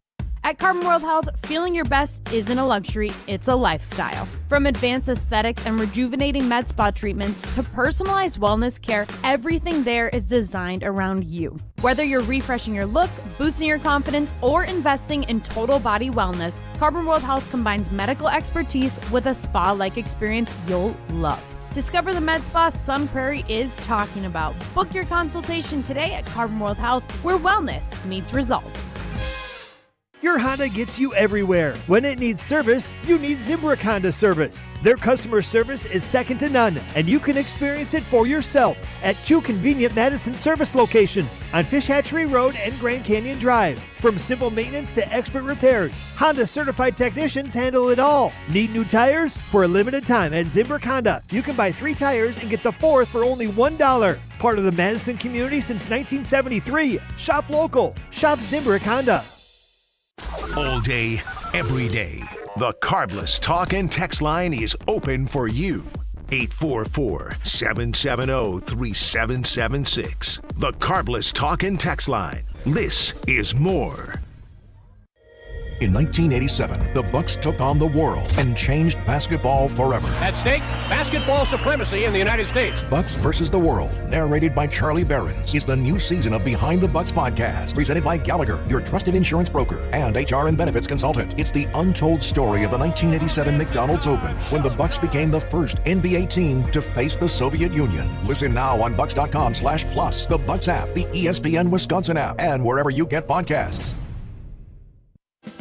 At Carbon World Health, feeling your best isn't a luxury, it's a lifestyle. From advanced aesthetics and rejuvenating med spa treatments to personalized wellness care, everything there is designed around you. Whether you're refreshing your look, boosting your confidence, or investing in total body wellness, Carbon World Health combines medical expertise with a spa-like experience you'll love. Discover the med spa Sun Prairie is talking about. Book your consultation today at Carbon World Health, where wellness meets results. Your Honda gets you everywhere. When it needs service, you need Zimbrick Honda service. Their customer service is second to none, and you can experience it for yourself at 2 convenient Madison service locations on Fish Hatchery Road and Grand Canyon Drive. From simple maintenance to expert repairs, Honda certified technicians handle it all. Need new tires? For a limited time at Zimbrick Honda, you can buy 3 tires and get the 4th for only $1. Part of the Madison community since 1973. Shop local. Shop Zimbrick Honda. All day, every day, the Cardless Talk and Text line is open for you. 844-770-3776. The Cardless Talk and Text line. This is more. In 1987, the Bucks took on the world and changed basketball forever. At stake, basketball supremacy in the United States. Bucks versus the World, narrated by Charlie Behrens, is the new season of Behind the Bucks podcast, presented by Gallagher, your trusted insurance broker and HR and benefits consultant. It's the untold story of the 1987 McDonald's Open, when the Bucks became the first NBA team to face the Soviet Union. Listen now on bucks.com/plus, the Bucks app, the ESPN Wisconsin app, and wherever you get podcasts.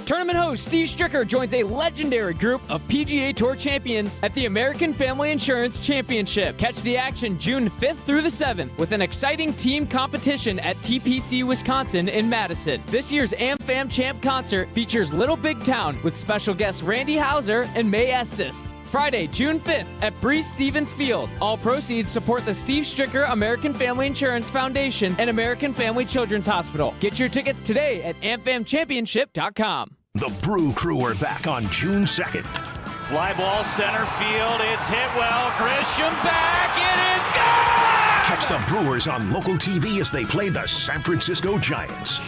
Tournament host Steve Stricker joins a legendary group of PGA Tour champions at the American Family Insurance Championship. Catch the action June 5th through the 7th with an exciting team competition at TPC Wisconsin in Madison. This year's AmFam Champ concert features Little Big Town with special guests Randy Houser and May Estes. Friday, June 5th at Breeze Stevens Field. All proceeds support the Steve Stricker American Family Insurance Foundation and American Family Children's Hospital. Get your tickets today at amfamchampionship.com. The Brew Crew are back on June 2nd. Fly ball center field. It's hit well. Grisham back. It is gone! Catch the Brewers on local TV as they play the San Francisco Giants.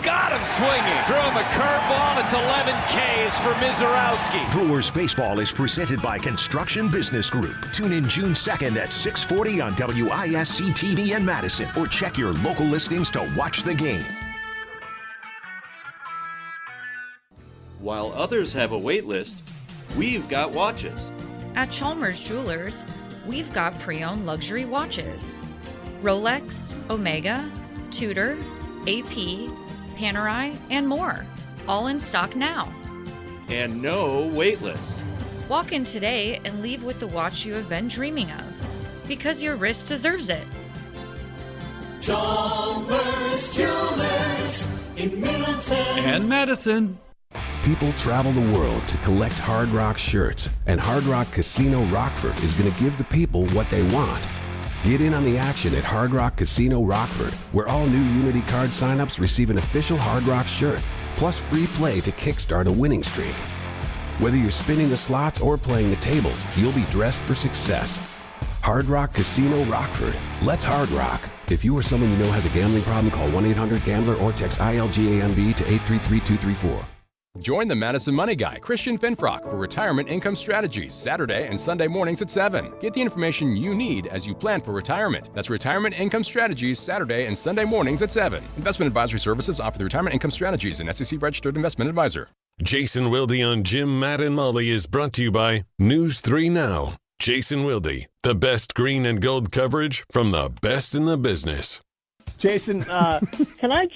Got him swinging. Threw him a curveball. It's 11 Ks for Mizorowski. Brewers baseball is presented by Construction Business Group. Tune in June 2nd at 6:40 on WISC TV in Madison, or check your local listings to watch the game. While others have a wait list, we've got watches. At Chalmers Jewelers, we've got pre-owned luxury watches. Rolex, Omega, Tudor, AP, Panerai, and more. All in stock now. And no wait list. Walk in today and leave with the watch you have been dreaming of. Because your wrist deserves it. Chalmers Jewelers in Middleton and Madison. People travel the world to collect Hard Rock shirts, and Hard Rock Casino Rockford is going to give the people what they want. Get in on the action at Hard Rock Casino Rockford, where all new Unity card signups receive an official Hard Rock shirt, plus free play to kickstart a winning streak. Whether you're spinning the slots or playing the tables, you'll be dressed for success. Hard Rock Casino Rockford. Let's Hard Rock. If you or someone you know has a gambling problem, call 1-800-GAMBLER or text ILGAMB to 833-234. Join the Madison Money Guy, Christian Finfrock, for Retirement Income Strategies, Saturday and Sunday mornings at 7. Get the information you need as you plan for retirement. That's Retirement Income Strategies, Saturday and Sunday mornings at 7. Investment advisory services offered through Retirement Income Strategies, an SEC-registered investment advisor. Jason Wilde on Jim, Matt, and Molly is brought to you by News 3 Now. Jason Wilde, the best green and gold coverage from the best in the business. Jason, can I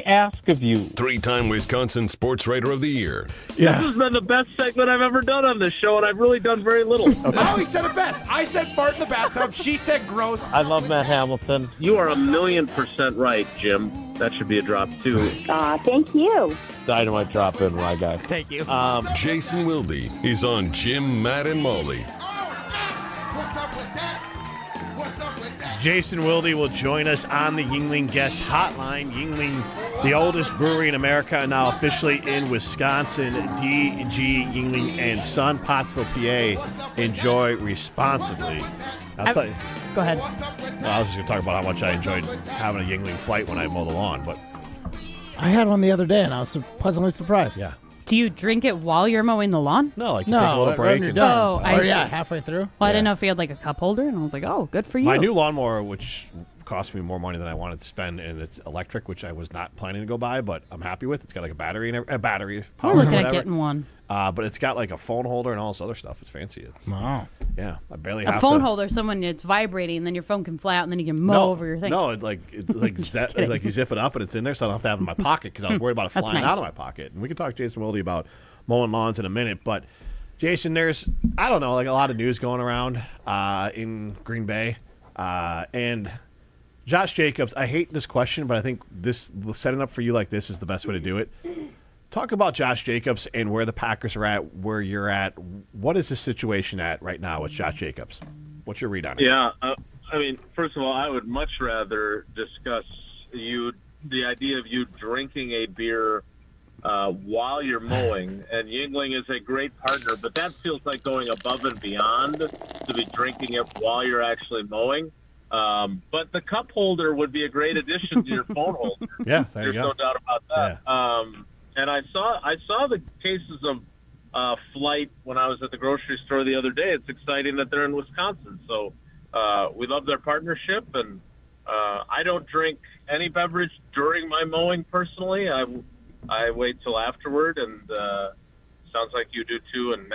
ask of you? 3-time Wisconsin Sports Writer of the Year. Yeah. This has been the best segment I've ever done on this show, and I've really done very little. Okay. Molly said it best. I said fart in the bathtub. She said gross. I love Matt Hamilton. You are 1,000,000% right, Jim. That should be a drop, too. Thank you. Dynamite drop in, my guy. Thank you. Jason Wilde is on Jim, Matt, and Molly. What's up with that? What's up with that? Jason Wilde will join us on the Yuengling Guest Hotline. Yuengling, the oldest brewery in America, and now officially in Wisconsin. DG Yuengling and Son, Pottsville, PA. Enjoy responsibly. I'll tell you. Go ahead. I was just going to talk about how much I enjoyed having a Yuengling flight when I mow the lawn, but I had one the other day, and I was pleasantly surprised. Yeah. Do you drink it while you're mowing the lawn? No, like you take a little break. You're And, done. I see. halfway through. Well, I didn't know if you had like a cup holder, and I was like, oh, good for you. my new lawnmower, which cost me more money than I wanted to spend, and it's electric, which I was not planning to go buy, but I'm happy with. It's got like a battery and a battery power. We're looking or at whatever. getting one. But it's got like a phone holder and all this other stuff. It's fancy. It's Wow. Yeah, I barely A have phone to. holder, it's vibrating, and then your phone can fly out, and then you can mow over your thing. No, it's like you zip it up and it's in there, so I don't have to have it in my pocket because I was worried about it That's flying nice. out of my pocket. And we can talk to Jason Wilde about mowing lawns in a minute, but Jason, there's I don't know, like a lot of news going around in Green Bay, and Josh Jacobs. I hate this question, but I think setting up for you like this is the best way to do it. Talk about Josh Jacobs and where the Packers are at, where you're at. What is the situation at right now with Josh Jacobs? What's your read on it? Yeah, I mean, first of all, I would much rather discuss the idea of you drinking a beer while you're mowing, and Yuengling is a great partner, but that feels like going above and beyond to be drinking it while you're actually mowing. But the cup holder would be a great addition to your phone holder. Yeah, there There's you go. no doubt about that. Yeah. And I saw the cases of flight when I was at the grocery store the other day. It's exciting that they're in Wisconsin. So we love their partnership, and I don't drink any beverage during my mowing personally. I wait till afterward, and sounds like you do too. And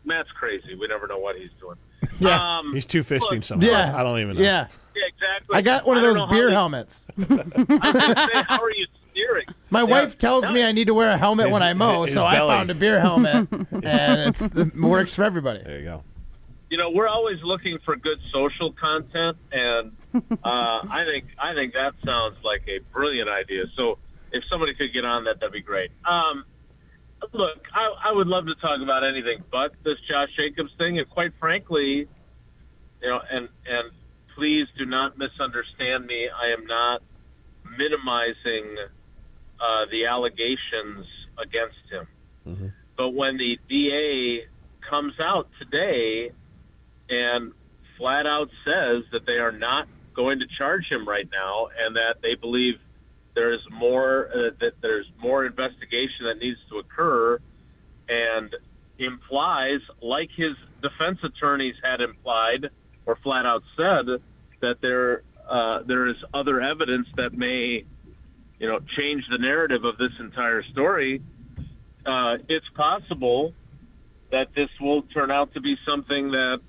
Matt's crazy. We never know what he's doing. Yeah. He's two-fisting somehow. Yeah. I don't even know. Yeah. Yeah, exactly. I got one of I don't those know beer how helmets. I was gonna say, how are you steering? My wife tells me I need to wear a helmet when I mow, his so I belly. found a beer helmet, and it works for everybody. There you go. You know, we're always looking for good social content, and I think that sounds like a brilliant idea. So if somebody could get on that, that'd be great. Look, I would love to talk about anything but this Josh Jacobs thing, and quite frankly, you know, and please do not misunderstand me. I am not minimizing the allegations against him. Mm-hmm. But when the DA comes out today and flat out says that they are not going to charge him right now, and that they believe there's more investigation that needs to occur, and implies, like his defense attorneys had implied or flat out said, that there is other evidence that may, you know, change the narrative of this entire story. It's possible that this will turn out to be something that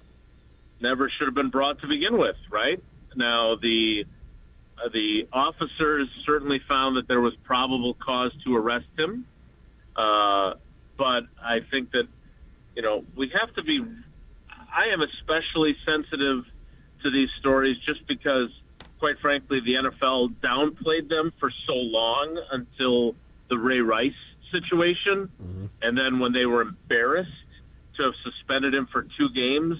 never should have been brought to begin with, right? Now, the officers certainly found that there was probable cause to arrest him, but I think that, you know, we have to be – I am especially sensitive to these stories just because, quite frankly, the NFL downplayed them for so long until the Ray Rice situation, and then when they were embarrassed to have suspended him for 2 games,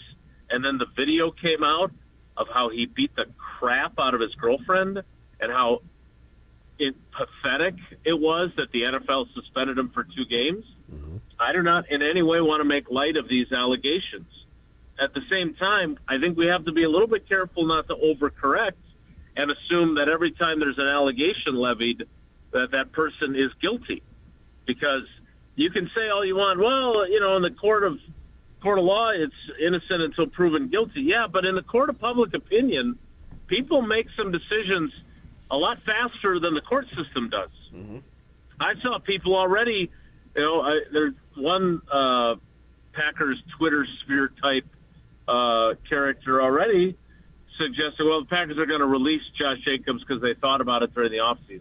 and then the video came out of how he beat the crap out of his girlfriend and how pathetic it was that the NFL suspended him for 2 games. I do not in any way want to make light of these allegations. At the same time, I think we have to be a little bit careful not to overcorrect and assume that every time there's an allegation levied that that person is guilty. Because you can say all you want, well, you know, in the court of law, it's innocent until proven guilty. Yeah, but in the court of public opinion, people make some decisions a lot faster than the court system does. I saw people already, you know, there's one Packers Twitter sphere type character already suggested, well, the Packers are going to release Josh Jacobs because they thought about it during the offseason.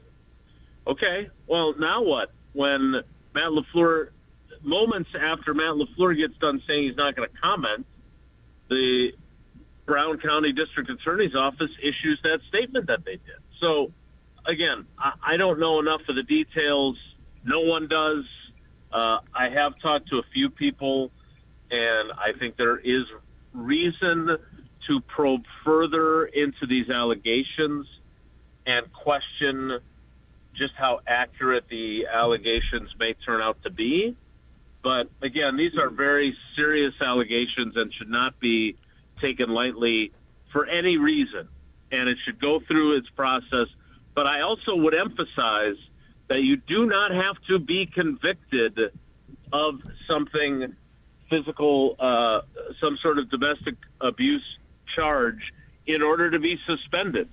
Okay, well, now what? When Matt LaFleur, moments after Matt LaFleur gets done saying he's not going to comment, the Brown County District Attorney's Office issues that statement that they did. So, again, I don't know enough of the details. No one does. I have talked to a few people, and I think there is reason to probe further into these allegations and question just how accurate the allegations may turn out to be. But again, these are very serious allegations and should not be taken lightly for any reason. And it should go through its process. But I also would emphasize that you do not have to be convicted of something physical, some sort of domestic abuse charge in order to be suspended.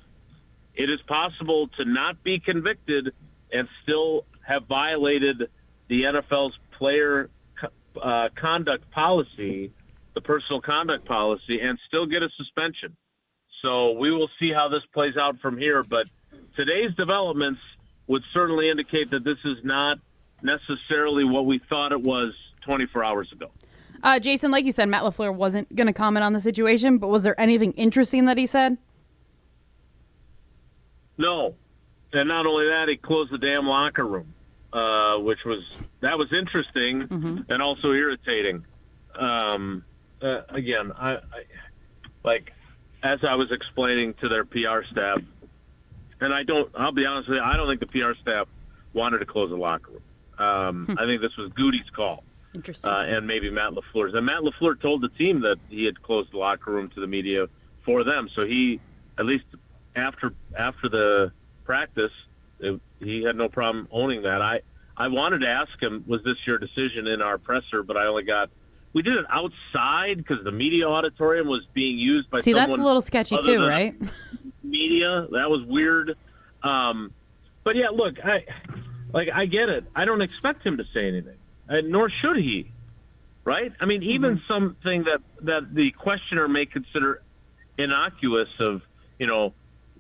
It is possible to not be convicted and still have violated the NFL's player conduct policy, the personal conduct policy, and still get a suspension. So we will see how this plays out from here. But today's developments would certainly indicate that this is not necessarily what we thought it was 24 hours ago. Jason, like you said, Matt LaFleur wasn't going to comment on the situation, but was there anything interesting that he said? No. And not only that, he closed the damn locker room, which was interesting and also irritating. Again, I as I was explaining to their PR staff, and I'll be honest with you, I don't think the PR staff wanted to close the locker room. I think this was Goody's call. Interesting. And maybe Matt LaFleur's. And Matt LaFleur told the team that he had closed the locker room to the media for them. So he, at least after the practice, he had no problem owning that. I wanted to ask him, was this your decision in our presser? But we did it outside because the media auditorium was being used by someone. See, that's a little sketchy too, right? Media. That was weird. But yeah, look, I get it. I don't expect him to say anything. Nor should he, right? I mean, even something that the questioner may consider innocuous of,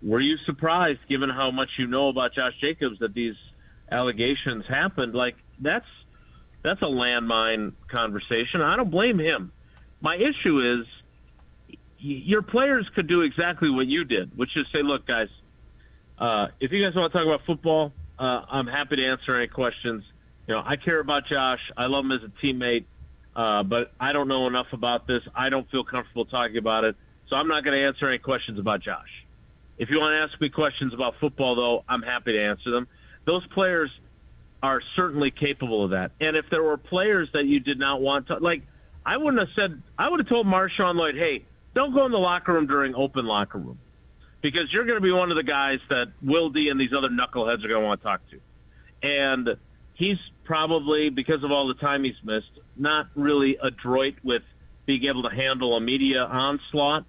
were you surprised, given how much you know about Josh Jacobs, that these allegations happened? Like, that's a landmine conversation. I don't blame him. My issue is your players could do exactly what you did, which is say, look, guys, if you guys want to talk about football, I'm happy to answer any questions. I care about Josh. I love him as a teammate, but I don't know enough about this. I don't feel comfortable talking about it, so I'm not going to answer any questions about Josh. If you want to ask me questions about football, though, I'm happy to answer them. Those players are certainly capable of that. And if there were players that you did not want to, I would have told Marshawn Lloyd, hey, don't go in the locker room during open locker room, because you're going to be one of the guys that Will D and these other knuckleheads are going to want to talk to. And he's probably, because of all the time he's missed, not really adroit with being able to handle a media onslaught.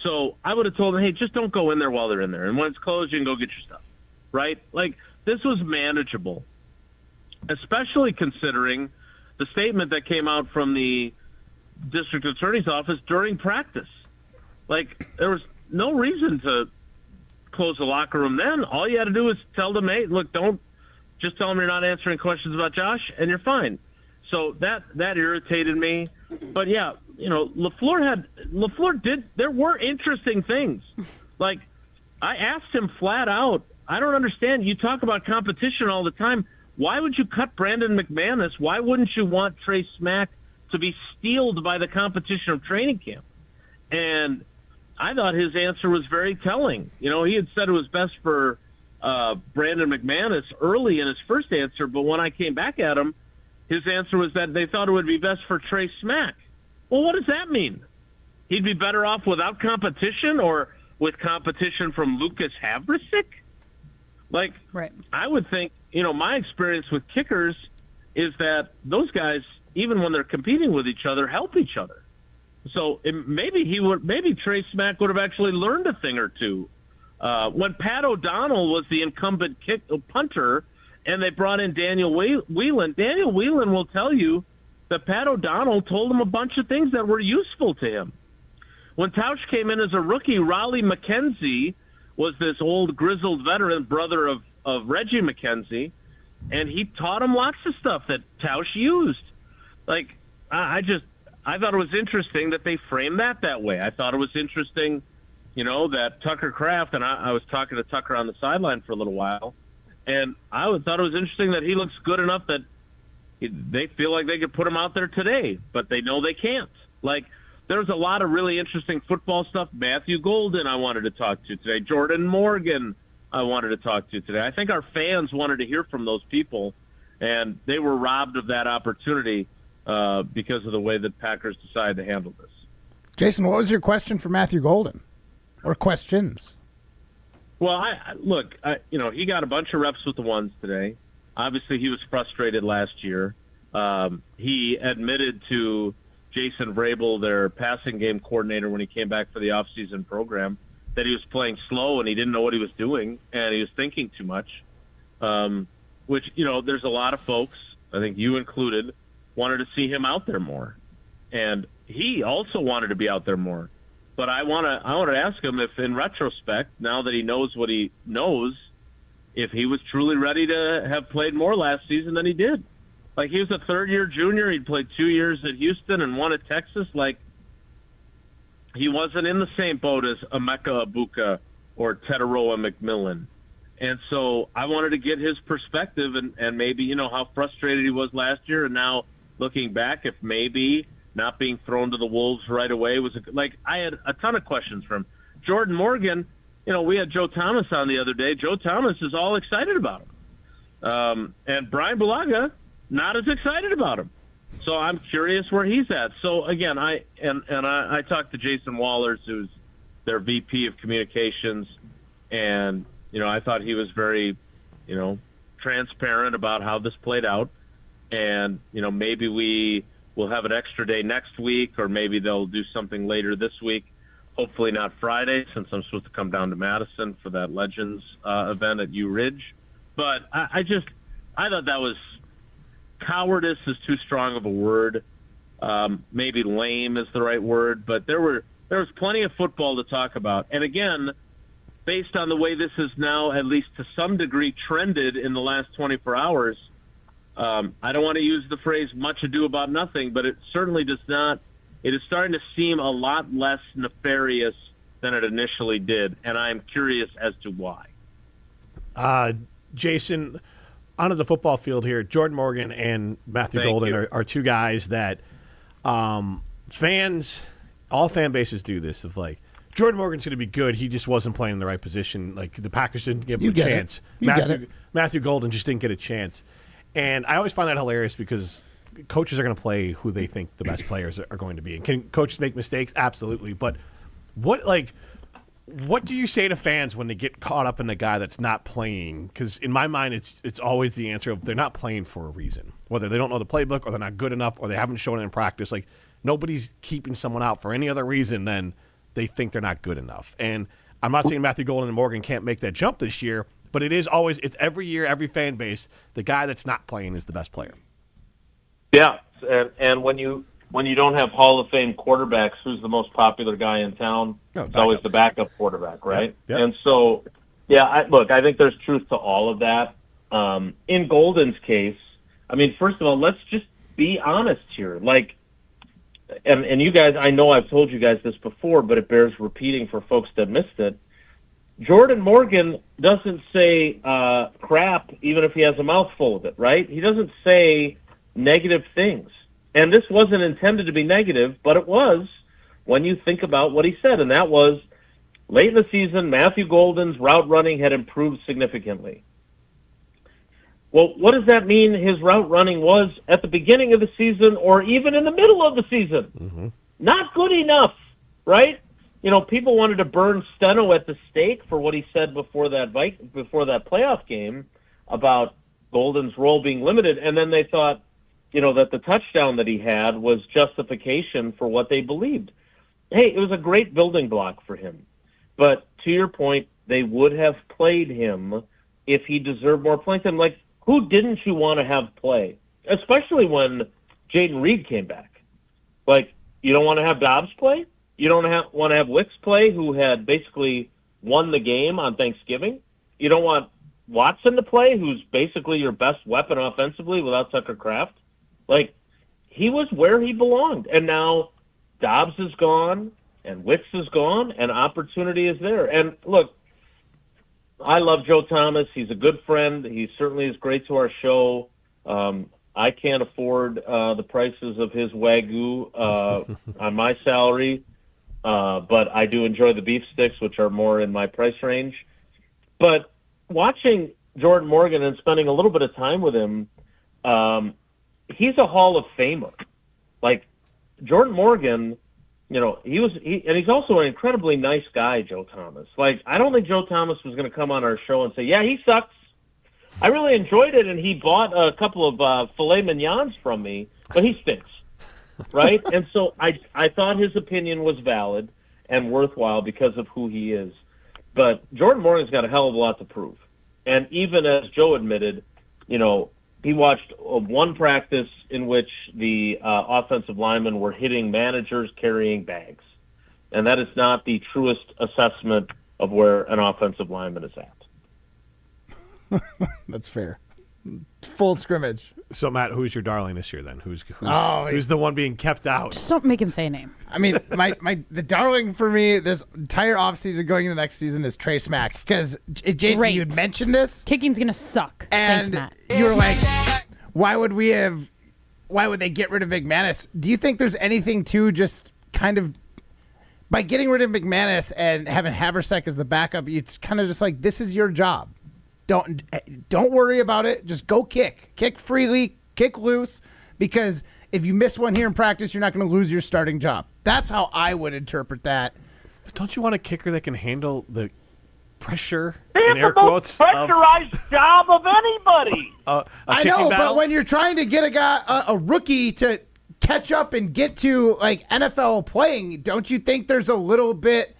So I would have told him, hey, just don't go in there while they're in there. And when it's closed, you can go get your stuff, right? This was manageable, especially considering the statement that came out from the district attorney's office during practice. There was no reason to close the locker room then. All you had to do was tell them, hey, look, just tell them you're not answering questions about Josh, and you're fine. So that irritated me. But yeah, LaFleur did. There were interesting things. I asked him flat out, I don't understand. You talk about competition all the time. Why would you cut Brandon McManus? Why wouldn't you want Trey Smack to be steeled by the competition of training camp? And I thought his answer was very telling. He had said it was best for Brandon McManus early in his first answer, but when I came back at him, his answer was that they thought it would be best for Trey Smack. Well, what does that mean? He'd be better off without competition or with competition from Lucas Havrisik? Right. I would think, my experience with kickers is that those guys, even when they're competing with each other, help each other. So maybe Trey Smack would have actually learned a thing or two. When Pat O'Donnell was the incumbent punter and they brought in Daniel Whelan, Daniel Whelan will tell you that Pat O'Donnell told him a bunch of things that were useful to him. When Tausch came in as a rookie, Raleigh McKenzie was this old grizzled veteran, brother of Reggie McKenzie, and he taught him lots of stuff that Tausch used. I thought it was interesting that they framed that way. I thought it was interesting, that Tucker Kraft, and I was talking to Tucker on the sideline for a little while, and I thought it was interesting that he looks good enough that they feel like they could put him out there today, but they know they can't. There's a lot of really interesting football stuff. Matthew Golden I wanted to talk to today. Jordan Morgan I wanted to talk to today. I think our fans wanted to hear from those people, and they were robbed of that opportunity because of the way that Packers decided to handle this. Jason, what was your question for Matthew Golden? Or questions? Well, he got a bunch of reps with the ones today. obviously he was frustrated last year. He admitted to Jason Vrabel, their passing game coordinator, when he came back for the offseason program, that he was playing slow and he didn't know what he was doing and he was thinking too much, which, there's a lot of folks, I think you included, wanted to see him out there more. And he also wanted to be out there more. But I want to ask him if, in retrospect, now that he knows what he knows, if he was truly ready to have played more last season than he did. Like, he was a third-year junior. He'd played 2 years at Houston and one at Texas. Like, he wasn't in the same boat as Emeka Ibuka or Tetaroa McMillan. And so I wanted to get his perspective and maybe, how frustrated he was last year. And now looking back, if maybe not being thrown to the wolves right away was I had a ton of questions from Jordan Morgan. We had Joe Thomas on the other day. Joe Thomas is all excited about him. And Brian Bulaga, not as excited about him. So I'm curious where he's at. So again, I talked to Jason Wallers, who's their VP of communications, and I thought he was very, transparent about how this played out. And maybe we will have an extra day next week, or maybe they'll do something later this week. Hopefully not Friday, since I'm supposed to come down to Madison for that Legends event at U Ridge. But I thought that was, cowardice is too strong of a word. Maybe lame is the right word, but there was plenty of football to talk about. And again, based on the way this is now, at least to some degree, trended in the last 24 hours, I don't want to use the phrase much ado about nothing, but it certainly does not. It is starting to seem a lot less nefarious than it initially did, and I'm curious as to why. Jason, onto the football field here, Jordan Morgan and Matthew Golden are two guys that all fan bases do this, of like, Jordan Morgan's going to be good. He just wasn't playing in the right position. Like, the Packers didn't give him a chance. Matthew Golden just didn't get a chance. And I always find that hilarious because coaches are going to play who they think the best players are going to be. And can coaches make mistakes? Absolutely. But what do you say to fans when they get caught up in the guy that's not playing? Because in my mind, it's always the answer of they're not playing for a reason. Whether they don't know the playbook or they're not good enough or they haven't shown it in practice. Like, nobody's keeping someone out for any other reason than they think they're not good enough. And I'm not saying Matthew Golden and Morgan can't make that jump this year, but it's every year, every fan base, the guy that's not playing is the best player. Yeah, and when you don't have Hall of Fame quarterbacks, who's the most popular guy in town? It's always the backup quarterback, right? Yep. And so, I think there's truth to all of that. In Golden's case, first of all, let's just be honest here. Like, and you guys, I know I've told you guys this before, but it bears repeating for folks that missed it. Jordan Morgan doesn't say crap even if he has a mouthful of it, right? He doesn't say negative things. And this wasn't intended to be negative, but it was when you think about what he said. And that was, late in the season, Matthew Golden's route running had improved significantly. Well, what does that mean his route running was at the beginning of the season or even in the middle of the season? Mm-hmm. Not good enough, right? People wanted to burn Steno at the stake for what he said before that playoff game about Golden's role being limited, and then they thought, that the touchdown that he had was justification for what they believed. Hey, it was a great building block for him. But to your point, they would have played him if he deserved more playing time. Like, who didn't you want to have play? Especially when Jaden Reed came back. Like, you don't want to have Dobbs play? You don't want to have Wicks play, who had basically won the game on Thanksgiving? You don't want Watson to play, who's basically your best weapon offensively without Tucker Kraft? Like, he was where he belonged. And now Dobbs is gone and Wicks is gone and opportunity is there. And look, I love Joe Thomas. He's a good friend. He certainly is great to our show. I can't afford the prices of his Wagyu on my salary, but I do enjoy the beef sticks, which are more in my price range. But watching Jordan Morgan and spending a little bit of time with him, he's a Hall of Famer. Like, Jordan Morgan, he's also an incredibly nice guy, Joe Thomas. Like, I don't think Joe Thomas was going to come on our show and say, yeah, he sucks. I really enjoyed it, and he bought a couple of filet mignons from me, but he stinks, right? And so I thought his opinion was valid and worthwhile because of who he is. But Jordan Morgan's got a hell of a lot to prove. And even as Joe admitted, he watched one practice in which the offensive linemen were hitting managers carrying bags. And that is not the truest assessment of where an offensive lineman is at. That's fair. Full scrimmage. So, Matt, who's your darling this year then? Who's the one being kept out? Just don't make him say a name. I mean, the darling for me this entire offseason going into next season is Trey Smack. Because, Jason, Great. you'd mentioned this. Kicking's going to suck. And Thanks, Matt. you were like, why would they get rid of McManus? Do you think there's anything to just kind of, by getting rid of McManus and having Haversack as the backup, it's kind of just like, this is your job. Don't worry about it. Just go kick freely, kick loose, because if you miss one here in practice, you're not going to lose your starting job. That's how I would interpret that. But don't you want a kicker that can handle the pressure? They have the most pressurized job of anybody. I know, but when you're trying to get a rookie to catch up and get to like NFL playing, don't you think there's a little bit?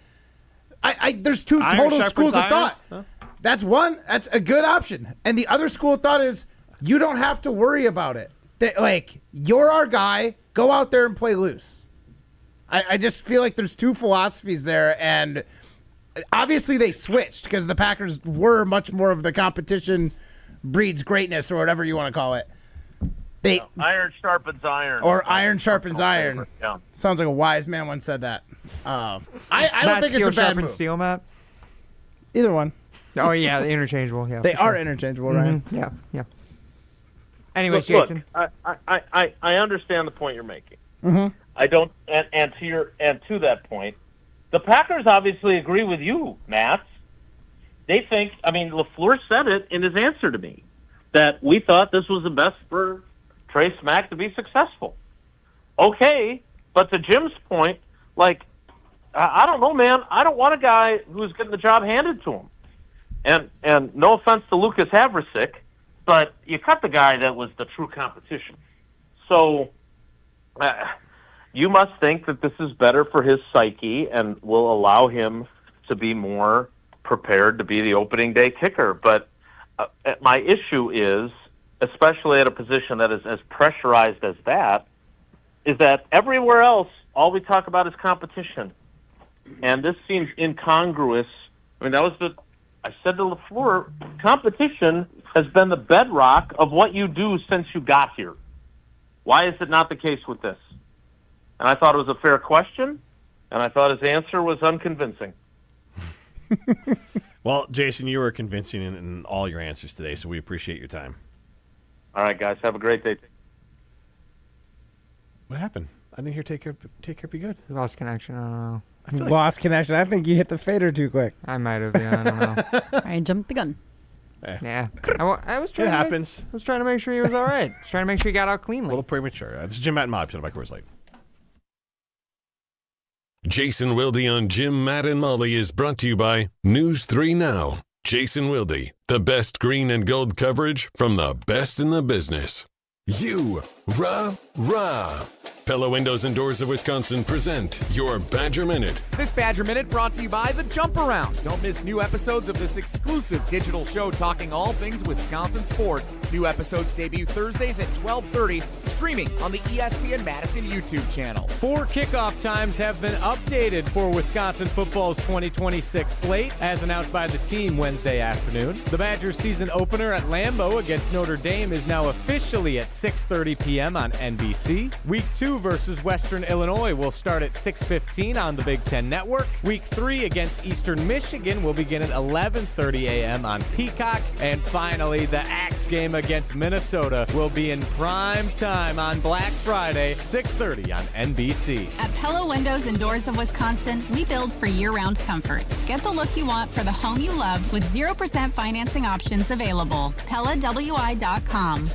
There's two total schools of thought. Huh? That's one. That's a good option. And the other school of thought is you don't have to worry about it. You're our guy. Go out there and play loose. I just feel like there's two philosophies there. And obviously they switched because the Packers were much more of the competition breeds greatness or whatever you want to call it. Iron sharpens iron. Or iron sharpens iron. Yeah. Sounds like a wise man once said that. I don't think it's a bad move. Steel, Matt? Either one. Oh, yeah, the interchangeable. Yeah, they are interchangeable, right? Mm-hmm. Yeah. Anyways, look, Jason. I understand the point you're making. Mm-hmm. I don't, and to that point, the Packers obviously agree with you, Matt. They think, LaFleur said it in his answer to me, that we thought this was the best for Trey Smack to be successful. Okay, but to Jim's point, I don't know, man. I don't want a guy who's getting the job handed to him. And no offense to Lucas Haversick, but you cut the guy that was the true competition. So you must think that this is better for his psyche and will allow him to be more prepared to be the opening day kicker. But my issue is, especially at a position that is as pressurized as that, is that everywhere else, all we talk about is competition. And this seems incongruous. I said to LaFleur, competition has been the bedrock of what you do since you got here. Why is it not the case with this? And I thought it was a fair question, and I thought his answer was unconvincing. Well, Jason, you were convincing in all your answers today, so we appreciate your time. All right, guys, have a great day. What happened? I didn't hear take care be good. We lost connection. I don't know. Lost connection. I think you hit the fader too quick. I might have. Yeah, I don't know. I jumped the gun. Yeah. I was trying. It happens. I was trying to make sure he was all right. I was trying to make sure he got out cleanly. A little premature. This is Jim, Matt, and Mob, presented by Coors Light. Jason Wilde on Jim, Matt, and Molly is brought to you by News 3 Now. Jason Wilde, the best green and gold coverage from the best in the business. Rah. Pella Windows and Doors of Wisconsin present your Badger Minute. This Badger Minute brought to you by The Jump Around. Don't miss new episodes of this exclusive digital show talking all things Wisconsin sports. New episodes debut Thursdays at 12:30, streaming on the ESPN Madison YouTube channel. 4 kickoff times have been updated for Wisconsin football's 2026 slate, as announced by the team Wednesday afternoon. The Badgers season opener at Lambeau against Notre Dame is now officially at 6:30 p.m. on NBC. Week 2 versus Western Illinois will start at 6:15 on the Big Ten Network. Week 3 against Eastern Michigan will begin at 11:30 a.m. on Peacock. And finally, the Axe game against Minnesota will be in prime time on Black Friday, 6:30 on NBC. At Pella Windows and Doors of Wisconsin, we build for year-round comfort. Get the look you want for the home you love with 0% financing options available. PellaWI.com.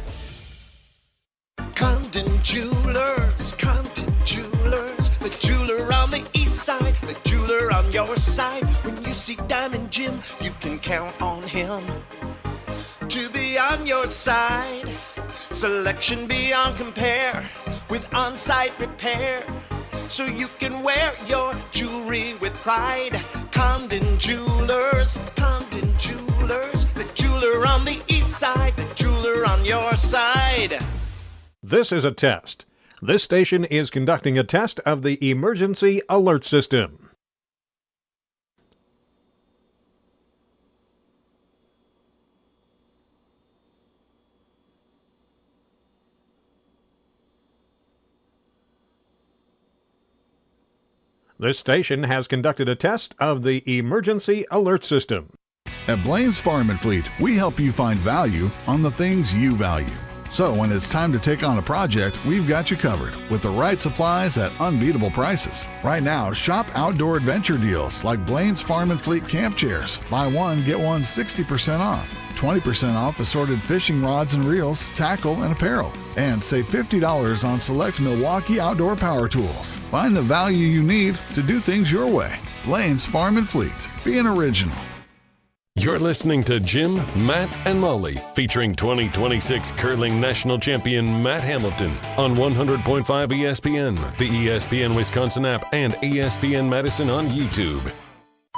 Condon Jewelers, the jeweler on the east side, the jeweler on your side. When you see Diamond Jim, you can count on him. to be on your side. Selection beyond compare with on-site repair, so you can wear your jewelry with pride. Condon Jewelers, the jeweler on the east side, the jeweler on your side. This is a test. This station is conducting a test of the emergency alert system. This station has conducted a test of the emergency alert system. At Blaine's Farm and Fleet, we help you find value on the things you value. So when it's time to take on a project, we've got you covered with the right supplies at unbeatable prices. Right now, shop outdoor adventure deals like Blaine's Farm and Fleet camp chairs. Buy one, get one 60% off. 20% off assorted fishing rods and reels, tackle, and apparel. And save $50 on select Milwaukee outdoor power tools. Find the value you need to do things your way. Blaine's Farm and Fleet. Be an original. You're listening to Jim, Matt, and Molly, featuring 2026 curling national champion Matt Hamilton on 100.5 ESPN, the ESPN Wisconsin app, and ESPN Madison on YouTube.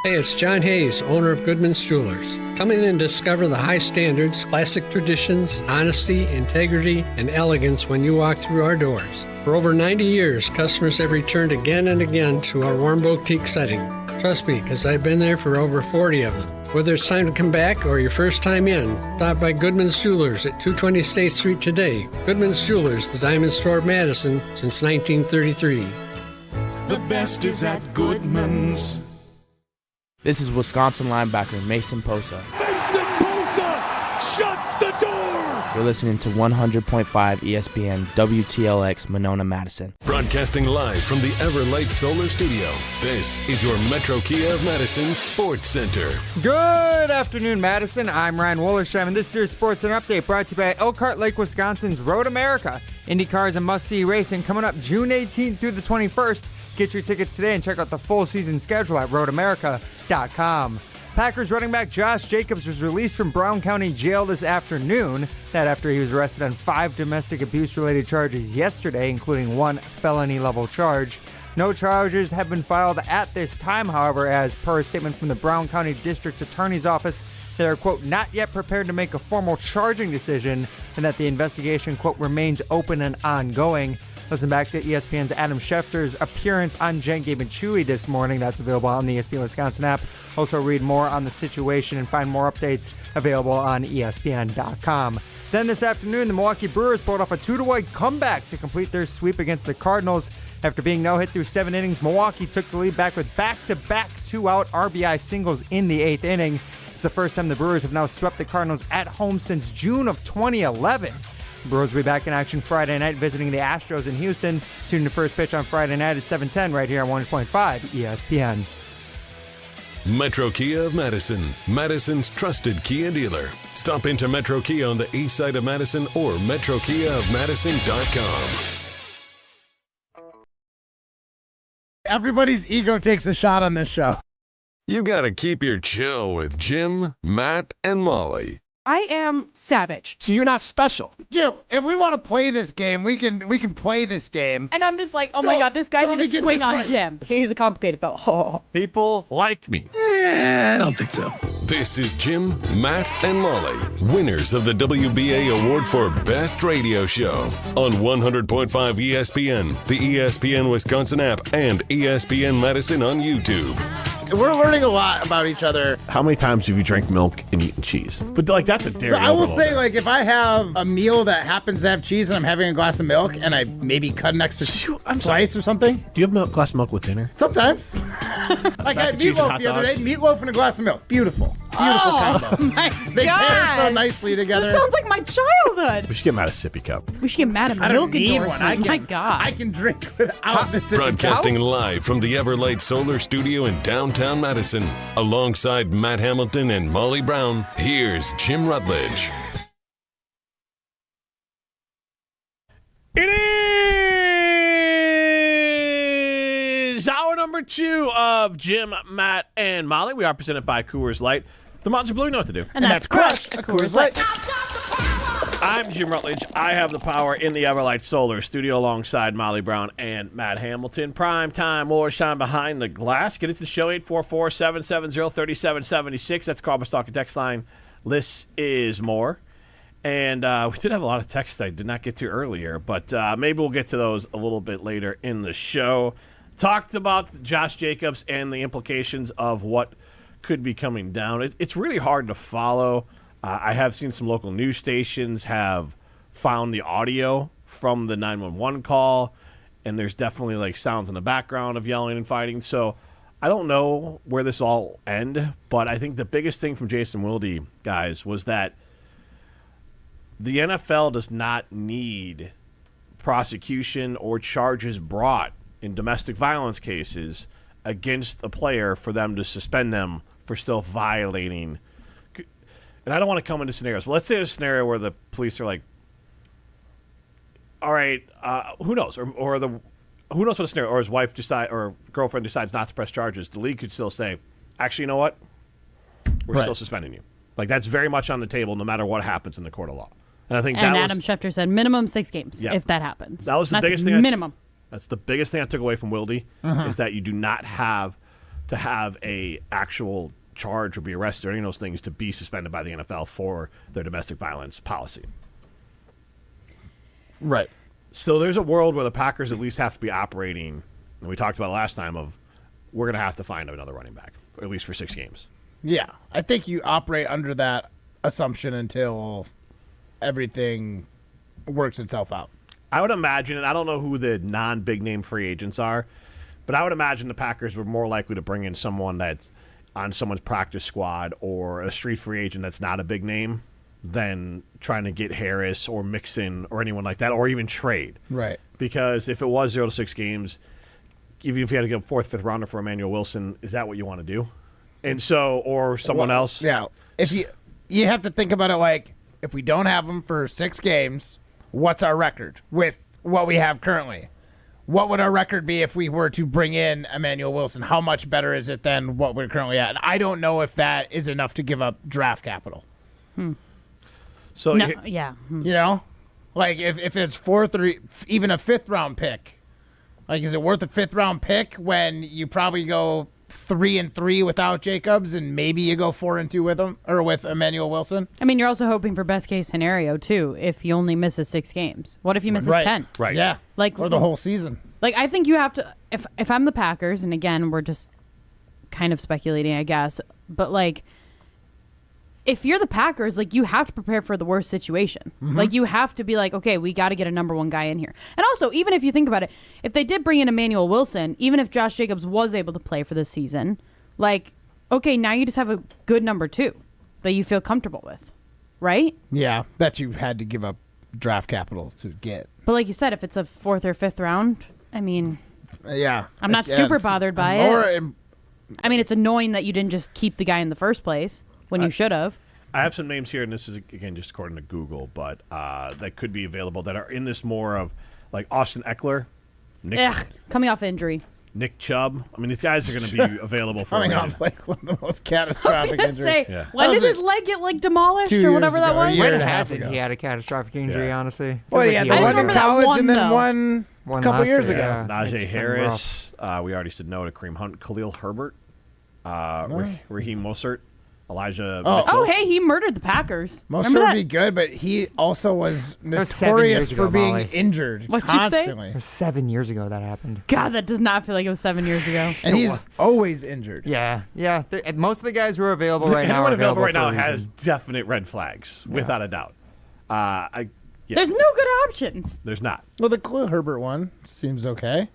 Hey, it's John Hayes, owner of Goodman's Jewelers. Come in and discover the high standards, classic traditions, honesty, integrity, and elegance when you walk through our doors. For over 90 years, customers have returned again and again to our warm boutique setting. Trust me, because I've been there for over 40 of them. Whether it's time to come back or your first time in, stop by Goodman's Jewelers at 220 State Street today. Goodman's Jewelers, the diamond store of Madison since 1933. The best is at Goodman's. This is Wisconsin linebacker Mason Posa. Mason Posa shuts the door. You're listening to 100.5 ESPN WTLX Monona, Madison. Broadcasting live from the Everlight Solar Studio, this is your Metro Kia of Madison Sports Center. Good afternoon, Madison. I'm Ryan Wollersheim, and this year's Sports Center Update brought to you by Elkhart Lake, Wisconsin's Road America. IndyCar is a must-see racing coming up June 18th through the 21st. Get your tickets today and check out the full season schedule at roadamerica.com. Packers running back Josh Jacobs was released from Brown County Jail this afternoon. That after he was arrested on 5 domestic abuse-related charges yesterday, including 1 felony-level charge. No charges have been filed at this time, however, as per a statement from the Brown County District Attorney's Office, they are, quote, not yet prepared to make a formal charging decision, and that the investigation, quote, remains open and ongoing. Listen back to ESPN's Adam Schefter's appearance on Jen, Gabe, and Chewy this morning. That's available on the ESPN Wisconsin app. Also read more on the situation and find more updates available on ESPN.com. Then this afternoon, the Milwaukee Brewers pulled off a 2-1 comeback to complete their sweep against the Cardinals. After being no-hit through 7 innings, Milwaukee took the lead back with back-to-back 2-out RBI singles in the 8th inning. It's the first time the Brewers have now swept the Cardinals at home since June of 2011. The Brewers will be back in action Friday night visiting the Astros in Houston. Tune in to First Pitch on Friday night at 7:10 right here on 1.5 ESPN. Metro Kia of Madison, Madison's trusted Kia dealer. Stop into Metro Kia on the east side of Madison or metrokiaofmadison.com. Everybody's ego takes a shot on this show. You gotta keep your chill with Jim, Matt, and Molly. I am savage. So you're not special. Jim, if we want to play this game, we can play this game. And I'm just like, oh my God, this guy's gonna swing on Jim. He's a complicated fellow. Oh. People like me. I don't think so. This is Jim, Matt, and Molly, winners of the WBA Award for Best Radio Show on 100.5 ESPN, the ESPN Wisconsin app, and ESPN Madison on YouTube. We're learning a lot about each other. How many times have you drank milk and eaten cheese? But like that's a dairy. So I will say, like, if I have a meal that happens to have cheese and I'm having a glass of milk and I maybe cut an extra slice or something. Do you have a glass of milk with dinner? Sometimes. Like I had meatloaf the other day. Meatloaf and a glass of milk. Beautiful. Beautiful combo. My They God. pair so nicely together. This sounds like my childhood. We should get Matt a sippy cup. We should get mad at I don't milk need endorsement. one. My God. I can drink without the sippy Broadcasting cup. live from the Everlight Solar Studio in downtown Madison, alongside Matt Hamilton and Molly Brown, here's Jim Rutledge. It is hour number 2 of Jim, Matt, and Molly. We are presented by Coors Light. The Mountains Blue know what to do. And that's Crush, a Coors Light. I'm Jim Rutledge. I have the power in the Everlight Solar studio alongside Molly Brown and Matt Hamilton. Prime time, more shine behind the glass. Get into the show, 844-770-3776. That's Cardinals Talking text line. Less is more. And we did have a lot of texts I did not get to earlier, but maybe we'll get to those a little bit later in the show. Talked about Josh Jacobs and the implications of what could be coming down. It's really hard to follow. I have seen some local news stations have found the audio from the 911 call, and there's definitely like sounds in the background of yelling and fighting. So I don't know where this all end, but I think the biggest thing from Jason Wilde, guys, was that the NFL does not need prosecution or charges brought in domestic violence cases against a player for them to suspend them for still violating. And I don't want to come into scenarios, but let's say a scenario where the police are like, all right, who knows? Or who knows what a scenario, or his wife or girlfriend decides not to press charges. The league could still say, actually, you know what? We're still suspending you. Like, that's very much on the table no matter what happens in the court of law. And I think Adam Schefter said minimum 6 games if that happens. That was the biggest thing. Minimum. That's the biggest thing I took away from Wilde is that you do not have to have a actual charge or be arrested or any of those things to be suspended by the NFL for their domestic violence policy. Right. So there's a world where the Packers at least have to be operating, and we talked about it last time, of we're going to have to find another running back, at least for 6 games. Yeah. I think you operate under that assumption until everything works itself out. I would imagine, and I don't know who the non-big name free agents are, but I would imagine the Packers were more likely to bring in someone that's on someone's practice squad or a street free agent that's not a big name than trying to get Harris or Mixon or anyone like that, or even trade. Right. Because if it was 0 to 6 games, even if you had to get a 4th, 5th rounder for Emmanuel Wilson, is that what you want to do? And so, or someone else? Yeah. If you have to think about it like, if we don't have him for 6 games, what's our record with what we have currently? What would our record be if we were to bring in Emmanuel Wilson? How much better is it than what we're currently at? And I don't know if that is enough to give up draft capital. So no, yeah. You know? Like, if it's 4th or even a 5th round pick, like, is it worth a 5th round pick when you probably go 3-3 without Jacobs and maybe you go 4-2 with him or with Emmanuel Wilson? I mean, you're also hoping for best case scenario too. If he only misses 6 games, what if he misses 10? Right. Yeah. Like, or the whole season. Like, I think you have to. If I'm the Packers, and again, we're just kind of speculating, I guess, but like, if you're the Packers, like, you have to prepare for the worst situation. Mm-hmm. Like, you have to be like, okay, we got to get a number 1 guy in here. And also, even if you think about it, if they did bring in Emmanuel Wilson, even if Josh Jacobs was able to play for this season, like, okay, now you just have a good number 2 that you feel comfortable with, right? Yeah, that you had to give up draft capital to get. But like you said, if it's a 4th or 5th round, I mean, yeah, I'm not super bothered by it. I mean, it's annoying that you didn't just keep the guy in the first place when you should have. I have some names here, and this is, again, just according to Google, but that could be available that are in this more of, like, Austin Eckler, coming off injury. Nick Chubb. I mean, these guys are going to be available for coming a off like one of the most catastrophic I was injuries. say, when did his leg get like demolished or whatever that was? When hasn't he had a catastrophic injury? Honestly, Well, he had the one in college and then one a couple years ago. Yeah. Najee Harris. We already said no to Kareem Hunt. Khalil Herbert. Raheem Mostert. Elijah Mitchell. Oh, hey, he murdered the Packers. Mostert would be good, but he also was notorious for being injured constantly. It was 7 years ago that happened. God, that does not feel like it was 7 years ago. And he's always injured. Yeah. Most of the guys who are available right now are available right now for a has reason. definite red flags, without a doubt. There's no good options. There's not. Well, the Khalil Herbert one seems okay.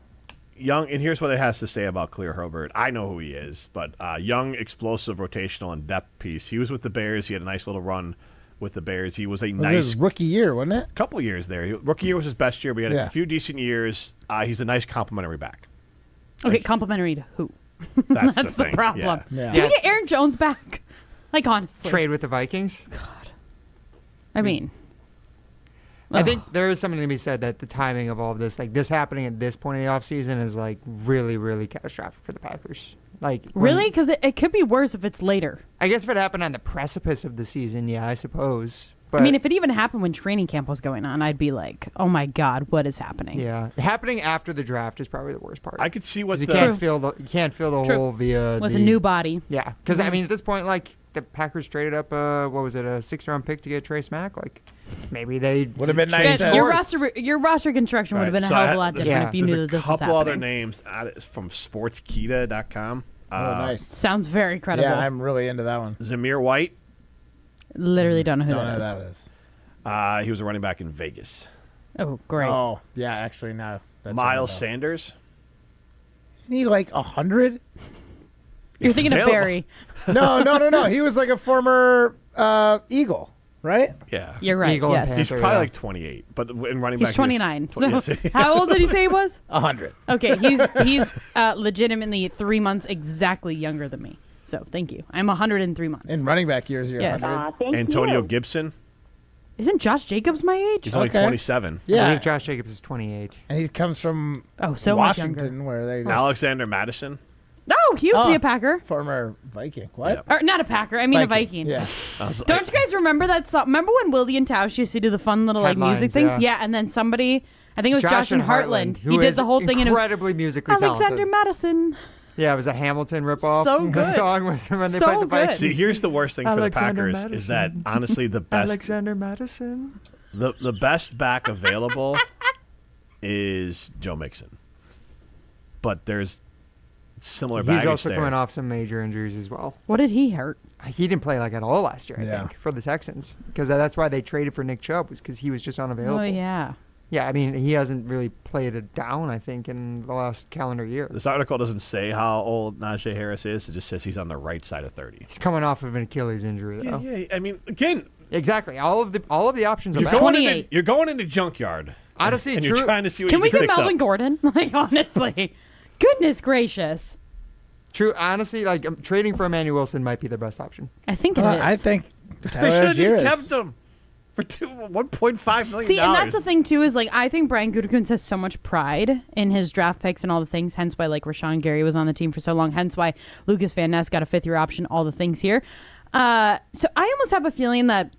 Young, and here's what it has to say about Khalil Herbert. I know who he is, but young, explosive, rotational, and depth piece. He was with the Bears. He had a nice little run with the Bears. He was his rookie year, wasn't it? Couple years there. Rookie year was his best year, but he had a few decent years. He's a nice complimentary back. Okay, complimentary to who? That's the thing. problem. Yeah. Can we get Aaron Jones back? Like, honestly. Trade with the Vikings? God. I mean. I think there is something to be said that the timing of all of this, like this happening at this point in the offseason, is like really, really catastrophic for the Packers. Like really? Because it could be worse if it's later. I guess if it happened on the precipice of the season, yeah, I suppose. But I mean, if it even happened when training camp was going on, I'd be like, oh my God, what is happening? Yeah. Happening after the draft is probably the worst part. I could see what you can't feel the hole via with a new body. Yeah. Because, I mean, at this point, like, the Packers traded up, a 6th-round pick to get Trace Mack. Like, maybe they would have been nice. Your roster construction would have been a hell of a lot different if you knew that this was happening. There's a couple other names from sportskita.com. Nice. Sounds very credible. Yeah, I'm really into that one. Zamir White. Literally don't know who that is. He was a running back in Vegas. Oh, great. Oh, yeah, actually, no. Miles Sanders. Isn't he like 100? You're thinking of Barry. No. He was like a former Eagle, right? Yeah. You're right. Eagle and He's Panther, probably like 28, but in running back, he's 29. So how old did he say he was? 100. Okay, he's legitimately 3 months exactly younger than me. So thank you. I'm 103 months. In running back years, you're Yes. 100. Antonio Gibson. Isn't Josh Jacobs my age? He's only 27. I think Josh Jacobs is 28. And he comes from so Washington, much younger. where they Alexander Madison. No, he used to be a Packer. Former Viking. What? Or not a Packer. I mean a Viking. Yeah. Don't you guys remember that song? Remember when Willie and Tausch used to do the fun little like Headlines, music things? yeah. Yeah, and then somebody, I think it was Josh and Heartland. who He did is the whole thing and it was incredibly musically Alexander talented. Madison. Yeah, it was a Hamilton ripoff. So The good. song was when they So played the good. Vikings. See, here's the worst thing for the Alexander Packers is that Madison. honestly the best Alexander Madison. the best back available is Joe Mixon. But there's similar baggage He's also there. coming off some major injuries as well. What did he hurt? He didn't play like at all last year, I Yeah. think, for the Texans. Because that's why they traded for Nick Chubb, was because he was just unavailable. Oh yeah. Yeah, I mean, he hasn't really played it down, I think, in the last calendar year. This article doesn't say how old Najee Harris is. It just says he's on the right side of 30. He's coming off of an Achilles injury, though. Yeah. I mean, again, exactly. All of the options are you're back. you're going into junkyard. Honestly, and true. you're trying to see what Can you we can get fix Melvin up. Gordon? Like honestly, goodness gracious. True. Honestly, like trading for Emmanuel Wilson might be the best option. I think it is. I think They should have just Algiers. kept him for $1.5 million. See, and that's the thing too is like I think Brian Gutekunst has so much pride in his draft picks and all the things. Hence why like Rashawn Gary was on the team for so long. Hence why Lucas Van Ness got a 5th-year option. All the things here. So I almost have a feeling that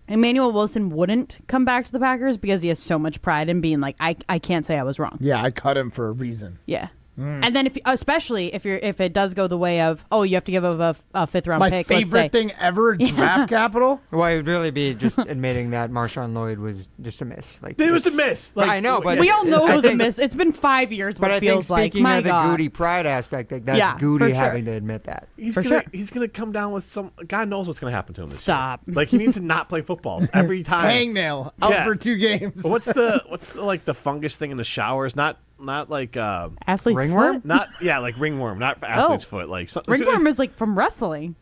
Emmanuel Wilson wouldn't come back to the Packers because he has so much pride in being like I can't say I was wrong. Yeah, I cut him for a reason. Yeah. And then especially if it does go the way of you have to give up a 5th-round My pick. favorite thing ever, draft capital. Well, it would really be just admitting that Marshawn Lloyd was just a miss. Like It was a miss. Like, I know, but we all know I it was a think- miss. It's been 5 years. But What I it feels think speaking like. My of the God. Goody pride aspect, like that's Yeah, for Goody sure. having to admit that. He's For gonna sure. he's gonna come down with some. God knows what's gonna happen to him. This Stop. year. Like he needs to not play football every time. Hangnail out Yeah. for 2 games. What's the like the fungus thing in the showers? Not like Athlete's Ringworm? foot? not like ringworm, not athlete's foot. Like Ringworm is like from wrestling.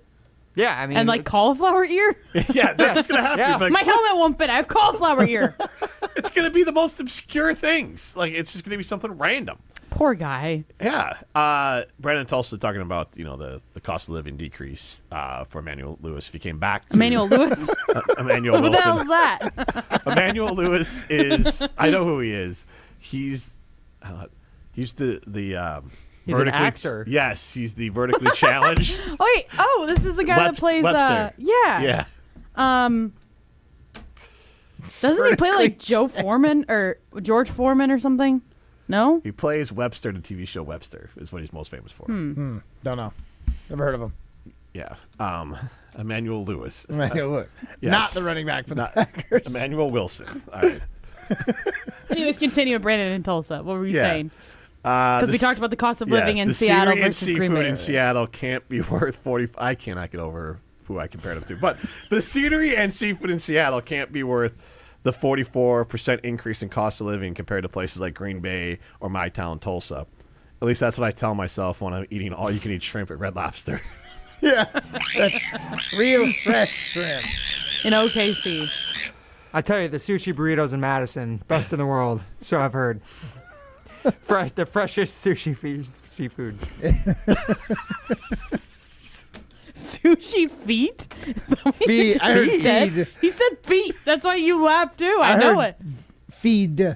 Yeah, I mean, And like it's- cauliflower ear. Yeah, that's what's gonna happen. Yeah. But My helmet won't fit. I have cauliflower ear. it's gonna be the most obscure things. Like it's just gonna be something random. Poor guy. Yeah. Brandon Tulsa talking about the cost of living decrease for Emmanuel Lewis if he came back. To, Emmanuel Lewis. Emmanuel Who the Wilson. hell's that? Emmanuel Lewis is. I know who he is. He's the He's an vertically- actor. Yes, he's the vertically challenged. Wait. Oh, this is the guy that plays. Webster. Yeah. Yeah. Doesn't he play like Joe Foreman or George Foreman or something? No. He plays Webster in the TV show Webster. Is what he's most famous for. Don't know. Never heard of him. Yeah. Emmanuel Lewis. Emmanuel Lewis. Yes. Not the running back for the Packers. Emmanuel Wilson. All right. Anyways, continue with Brandon and Tulsa. What were you Yeah. saying? Because we talked about the cost of living in the Seattle scenery and versus Green seafood Bay. in Seattle can't be worth 40. I cannot get over who I compared them to. But the scenery and seafood in Seattle can't be worth the 44% increase in cost of living compared to places like Green Bay or my town, Tulsa. At least that's what I tell myself when I'm eating all-you-can-eat shrimp at Red Lobster. Yeah, that's real fresh shrimp. In OKC. I tell you, the sushi burritos in Madison, best in the world. So I've heard. The freshest sushi seafood. Sushi feet? Is that what Feed. you I heard said? feed. He said feet. That's why you laughed too. I know heard it. Feed.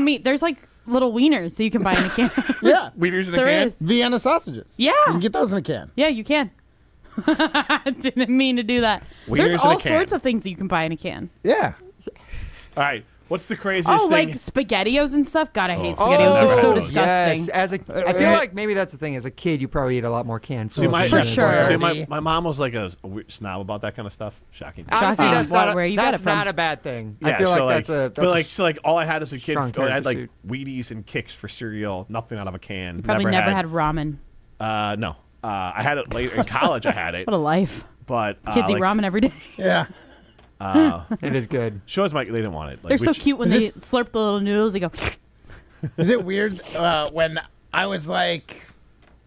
canned meat. There's like little wieners that you can buy in a can. Yeah. Wieners in a There can? is. Vienna sausages. Yeah. You can get those in a can. Yeah, you can. I didn't mean to do that. Wieners There's in a all can. sorts of things that you can buy in a can. Yeah. All right. What's the craziest Oh, thing? like SpaghettiOs and stuff? God, I hate Oh, SpaghettiOs. never They're had so those. disgusting. Yes, I feel like maybe that's the thing. As a kid, you probably eat a lot more canned food. For sure. See, my mom was like a weird snob about that kind of stuff. Shocking. Honestly, that's where you got that's it from. not a bad thing. Yeah, I feel so like that's a so all I had as a kid, strong I had like character Wheaties and Kicks for cereal, nothing out of a can. You probably never had ramen. No. I had it later in college. I had it. What a life. But Kids eat ramen every day. Yeah. It is good. Shows they didn't want it. Like, They're so cute when they slurp the little noodles. They go. Is it weird when I was like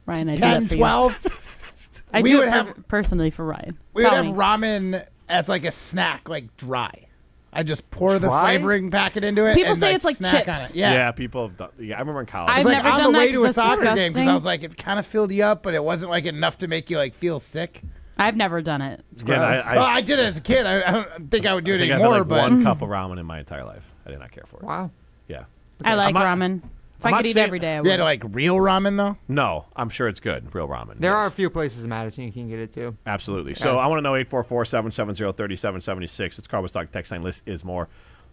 Ryan, I do that 10, for 12? I we do would it have personally for Ryan. We would Tell have me. ramen as like a snack, like dry. I just pour the Dry? flavoring packet into it. People and, say like, it's like snack chips. on it. Yeah. people have done. Yeah, I remember in college. I've It's like never on done the that way to a 'cause that's soccer game because disgusting. I was like, it kind of filled you up, but it wasn't like enough to make you like feel sick. I've never done it. It's Again, gross. Well, I did it as a kid. I don't think I would do it I think I've anymore, had like but one cup of ramen in my entire life. I did not care for it. Wow. Yeah. I like I'm not- ramen. If I'm I not could eat saying- every day, I you had would. like real ramen though. No, I'm sure it's good. Real ramen. There are a few places in Madison you can get it to. Absolutely. So I want to know 844-770-3776. It's Cardinals Talk text line. List is more.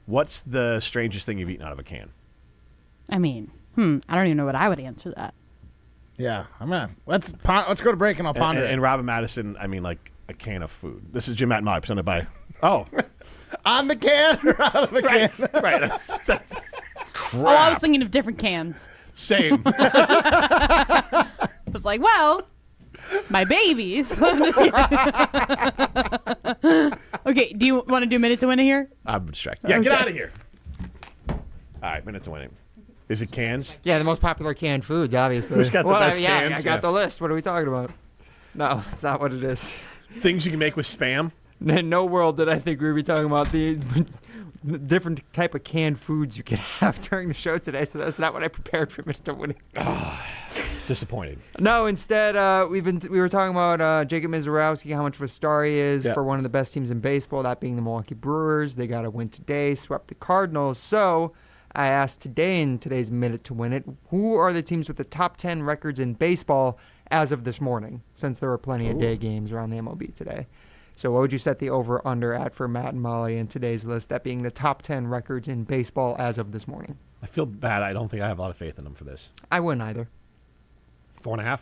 What's the strangest thing you've eaten out of a can? I mean, I don't even know what I would answer that. Yeah, I'm gonna let's go to break and I'll ponder And it. Robin Madison, I mean, like a can of food. This is Jim Matt Mob presented by. Oh, On the can or out of the can? right. That's crap. Oh, I was thinking of different cans. Same. I was like, well, my babies. Okay, do you want to do minute to win it here? I'm distracted. Yeah, get out of here. All right, minute to winning. Is it cans? Yeah, the most popular canned foods, obviously. Who's got the best yeah, cans? I got Yeah. the list. What are we talking about? No, that's not what it is. Things you can make with Spam? In no world did I think we would be talking about the different type of canned foods you can have during the show today, so that's not what I prepared for minute to win it. Disappointed. No, instead, we were talking about Jacob Mizorowski, how much of a star he is for one of the best teams in baseball, that being the Milwaukee Brewers. They got a win today, swept the Cardinals. So I asked today in today's Minute to Win It, who are the teams with the top 10 records in baseball as of this morning, since there were plenty of day games around the MLB today. So what would you set the over-under at for Matt and Molly in today's list, that being the top 10 records in baseball as of this morning? I feel bad. I don't think I have a lot of faith in them for this. I wouldn't either. 4.5?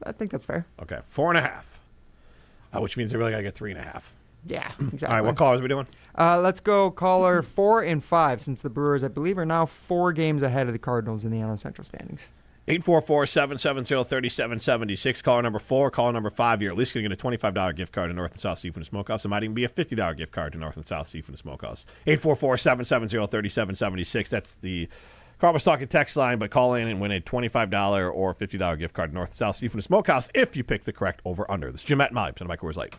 I think that's fair. Okay, 4.5. Which means they really got to get 3.5. Yeah, exactly. All right, what callers are we doing? Let's go caller 4 and 5, since the Brewers, I believe, are now 4 games ahead of the Cardinals in the NL Central standings. 844-770-3776. Caller number 4, caller number 5. You're at least going to get a $25 gift card to North and South Seafood and Smokehouse. It might even be a $50 gift card to North and South Seafood and Smokehouse. 844-770-3776. That's the Cardinals Talking text line, but call in and win a $25 or $50 gift card to North and South Seafood and Smokehouse if you pick the correct over-under. This is Jim Matt and Molly, presented by Coors Light.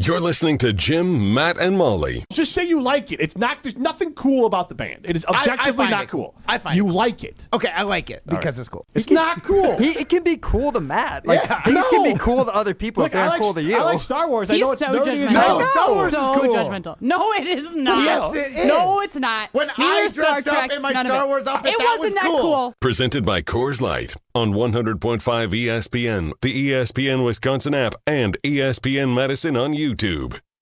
You're listening to Jim, Matt, and Molly. Just say you like it. There's nothing cool about the band. It is objectively find not it cool. I find you it. like it. Okay, I like it because it's cool. It's not cool. It can be cool to Matt. Like, things can be cool to other people if they're cool to you. I like Star Wars. I He's know it's so nerdy as judgmental. hell. Star Wars so is cool. judgmental. No, it is not. Yes, it is. No, it's not. When Neither I Star dressed up Trek, in my none of Star it. Wars outfit, it that wasn't was that cool. Presented by Coors Light on 100.5 ESPN, the ESPN Wisconsin app, and ESPN Madison on YouTube.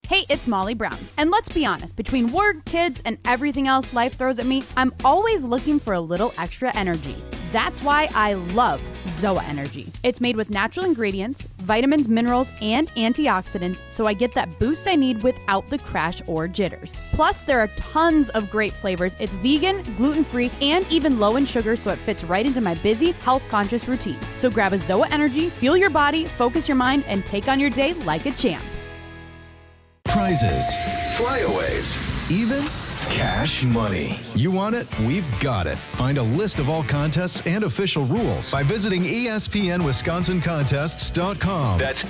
Hey, it's Molly Brown. And let's be honest, between work, kids, and everything else life throws at me, I'm always looking for a little extra energy. That's why I love ZOA Energy. It's made with natural ingredients, vitamins, minerals, and antioxidants, so I get that boost I need without the crash or jitters. Plus, there are tons of great flavors. It's vegan, gluten-free, and even low in sugar, so it fits right into my busy, health-conscious routine. So grab a ZOA Energy, fuel your body, focus your mind, and take on your day like a champ. Prizes, flyaways, even cash money. You want it? We've got it. Find a list of all contests and official rules by visiting ESPNWisconsinContests.com. That's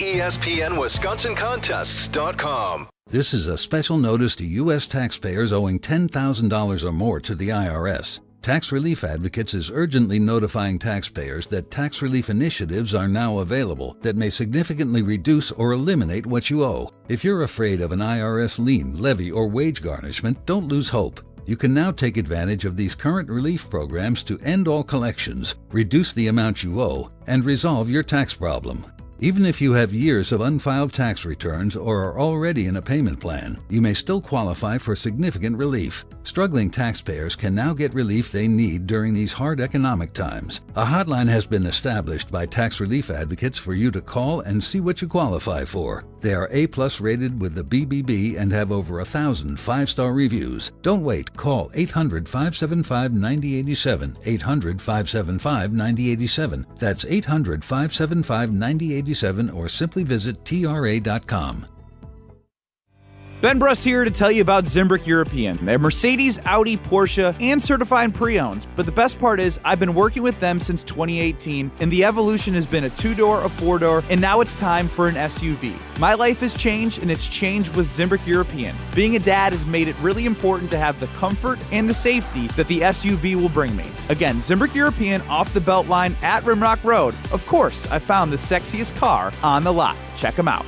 ESPNWisconsinContests.com. This is a special notice to U.S. taxpayers owing $10,000 or more to the IRS. Tax Relief Advocates is urgently notifying taxpayers that tax relief initiatives are now available that may significantly reduce or eliminate what you owe. If you're afraid of an IRS lien, levy, or wage garnishment, don't lose hope. You can now take advantage of these current relief programs to end all collections, reduce the amount you owe, and resolve your tax problem. Even if you have years of unfiled tax returns or are already in a payment plan, you may still qualify for significant relief. Struggling taxpayers can now get relief they need during these hard economic times. A hotline has been established by tax relief advocates for you to call and see what you qualify for. They are A+ rated with the BBB and have over 1,000 5-star reviews. Don't wait. Call 800-575-9087. 800-575-9087. That's 800-575-9087 or simply visit TRA.com. Ben Bruss here to tell you about Zimbrick European. They're Mercedes, Audi, Porsche, and certified pre-owns. But the best part is I've been working with them since 2018, and the evolution has been a 2-door, a 4-door, and now it's time for an SUV. My life has changed, and it's changed with Zimbrick European. Being a dad has made it really important to have the comfort and the safety that the SUV will bring me. Again, Zimbrick European off the belt line at Rimrock Road. Of course, I found the sexiest car on the lot. Check them out.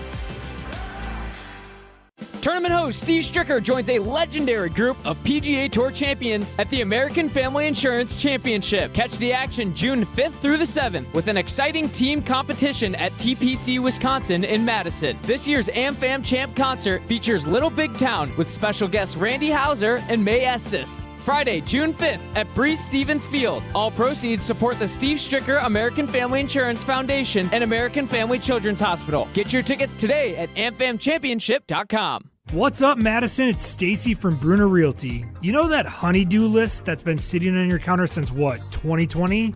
Tournament host Steve Stricker joins a legendary group of PGA Tour champions at the American Family Insurance Championship. Catch the action June 5th through the 7th with an exciting team competition at TPC Wisconsin in Madison. This year's AmFam Champ concert features Little Big Town with special guests Randy Houser and May Estes. Friday, June 5th at Breeze Stevens Field. All proceeds support the Steve Stricker American Family Insurance Foundation and American Family Children's Hospital. Get your tickets today at amfamchampionship.com. What's up, Madison? It's Stacy from Bruner Realty. You know that honeydew list that's been sitting on your counter since what, 2020?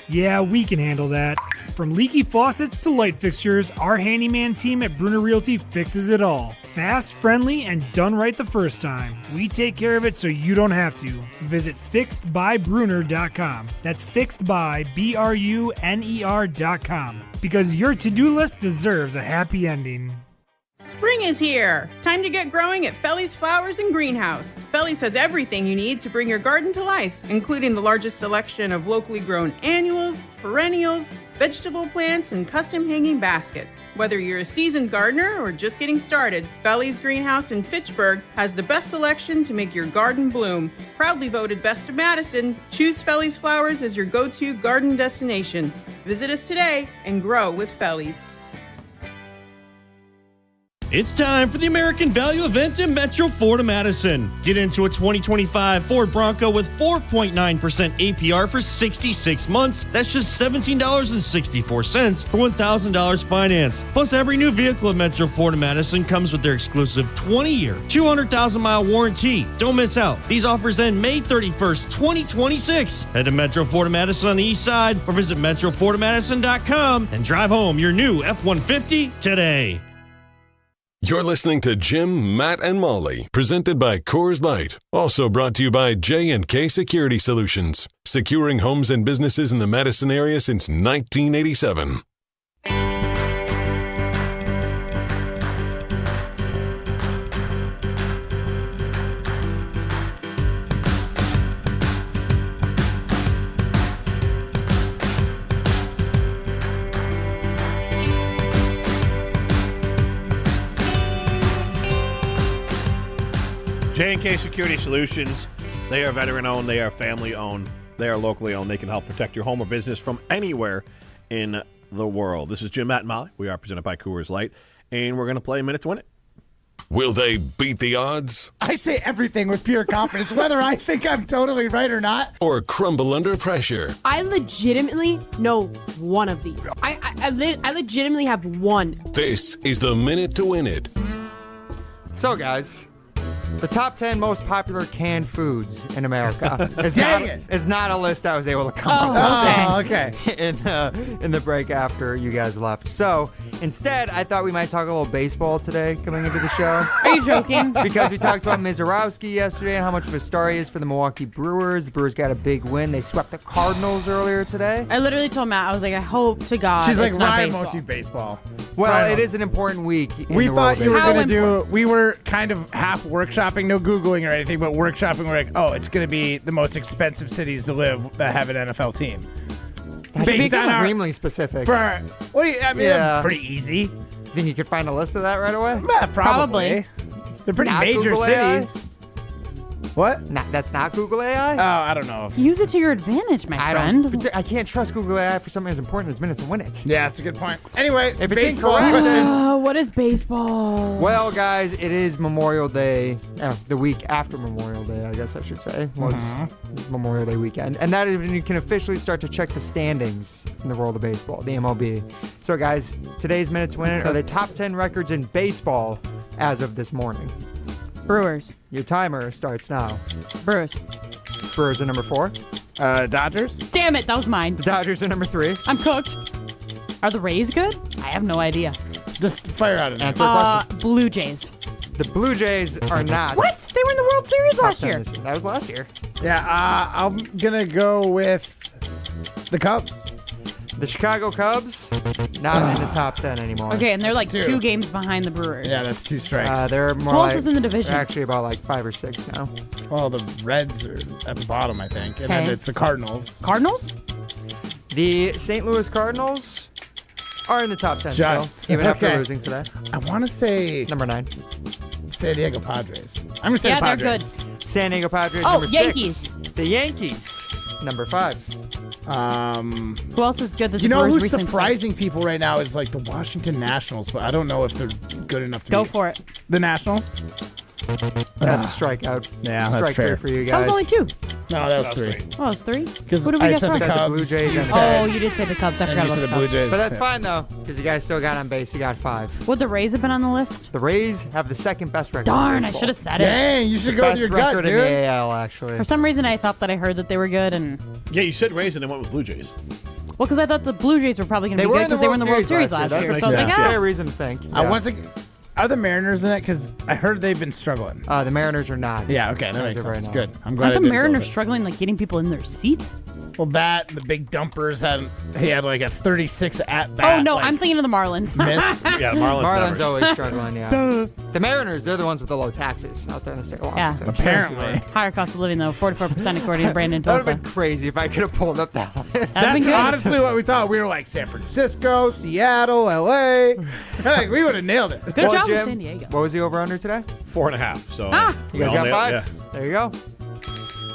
Yeah, we can handle that. From leaky faucets to light fixtures, our handyman team at Bruner Realty fixes it all. Fast, friendly, and done right the first time. We take care of it so you don't have to. Visit fixedbybruner.com. That's fixedbybruner.com. Because your to-do list deserves a happy ending. Spring is here. Time to get growing at Felly's Flowers and Greenhouse. Felly's has everything you need to bring your garden to life, including the largest selection of locally grown annuals, perennials, vegetable plants, and custom hanging baskets. Whether you're a seasoned gardener or just getting started, Felly's Greenhouse in Fitchburg has the best selection to make your garden bloom. Proudly voted Best of Madison, choose Felly's Flowers as your go-to garden destination. Visit us today and grow with Felly's. It's time for the American Value event in Metro Florida Madison. Get into a 2025 Ford Bronco with 4.9% APR for 66 months. That's just $17.64 for $1,000 finance. Plus, every new vehicle at Metro Florida Madison comes with their exclusive 20-year, 200,000-mile warranty. Don't miss out. These offers end May 31st, 2026. Head to Metro Florida Madison on the east side or visit metrofloridamadison.com and drive home your new F-150 today. You're listening to Jim, Matt, and Molly, presented by Coors Light. Also brought to you by J&K Security Solutions, securing homes and businesses in the Madison area since 1987. J&K Security Solutions, they are veteran-owned, they are family-owned, they are locally owned. They can help protect your home or business from anywhere in the world. This is Jim, Matt, and Molly. We are presented by Coors Light, and we're going to play a minute to win it. Will they beat the odds? I say everything with pure confidence, whether I think I'm totally right or not. Or crumble under pressure? I legitimately know one of these. I legitimately have one. This is the minute to win it. So, guys, the top 10 most popular canned foods in America is not a list I was able to come up with. Okay. In the break after you guys left. So instead, I thought we might talk a little baseball today coming into the show. Are you joking? Because we talked about Mizorowski yesterday and how much of a star he is for the Milwaukee Brewers. The Brewers got a big win. They swept the Cardinals earlier today. I literally told Matt, I was like, I hope to God She's like, it's not Ryan baseball. won't do baseball. Well, Ryan it is an important week. We thought you were going to do, we were kind of half workshopping, no Googling or anything, but workshopping, we're like, oh, it's going to be the most expensive cities to live that have an NFL team. That's extremely specific. Pretty easy. Think you could find a list of that right away? Probably. They're pretty Not major Google cities. What? That's not Google AI? Oh, I don't know. Use it to your advantage, my friend. I can't trust Google AI for something as important as minutes and win it. Yeah, that's a good point. Anyway, if it's baseball. incorrect, then... What is baseball? Well, guys, it is Memorial Day. The week after Memorial Day, I guess I should say, was Memorial Day weekend. And that is when you can officially start to check the standings in the world of baseball, the MLB. So, guys, today's minutes win are the top 10 records in baseball as of this morning. Brewers. Your timer starts now. Brewers. Brewers are number 4. Dodgers. Damn it, that was mine. The Dodgers are number 3. I'm cooked. Are the Rays good? I have no idea. Just fire out an answer. Question. Blue Jays. The Blue Jays are not. What? They were in the World Series last year. That was last year. Yeah, I'm gonna go with the Cubs. The Chicago Cubs, not in the top 10 anymore. Okay, and they're like 2 games behind the Brewers. Yeah, that's 2 strikes. They're more Who else like, is in the division? They're actually about like 5 or 6 now. Well, the Reds are at the bottom, I think. And then it's the Cardinals. Cardinals? The St. Louis Cardinals are in the top 10 still, even after losing today. I want to say... Number 9. San Diego Padres. I'm going to say yeah, Padres. They're good. San Diego Padres, number 6. Yankees. The Yankees, number 5. Who else is good? That You the know Brewers who's recently surprising people right now is like the Washington Nationals, but I don't know if they're good enough to Go beat for it. the Nationals. That's a strikeout. Yeah, that's Strike fair. for you That guys. was only 2. No, that was 3. Oh, it was 3? Because Who did we I guess said wrong? the Said the Cubs. Blue Jays and Oh, you did say the Cubs. I And forgot you about said the the Blue Cubs. Jays. But that's fine, though, because you guys still got on base. You got 5. Would the Rays have been on the list? The Rays have the second best record. Darn, in I baseball. should have said it. Dang, you should go with Best your record gut, in dude. the AL, actually. For some reason, I thought that I heard that they were good, and Yeah, you said Rays and then went with Blue Jays. well, because I thought the Blue Jays were probably going to They be were good in the because they were in the World Series last year. That's So I was like, fair reason to think. I wasn't. Are the Mariners in it? Because I heard they've been struggling. The Mariners are not. Yeah, okay, that makes As of sense. right now. Good. I'm glad I aren't the didn't go Mariners with it. struggling like getting people in their seats? Well, that the big dumpers he had like a 36 at bat. Oh no, like, I'm thinking of the Marlins. miss. Yeah, Marlins. Marlins always struggling, yeah. The Mariners, they're the ones with the low taxes out there in the state of Yeah. Washington. Apparently. Higher cost of living though, 44% according to Brandon That would Tulsa. have been crazy if I could have pulled up that list. That'd been That's good. honestly what we thought. We were like San Francisco, Seattle, LA. Like, we would have nailed it. Good job with Jim, San Diego. what was the over-under today? 4.5. So You guys got 5? Yeah. There you go.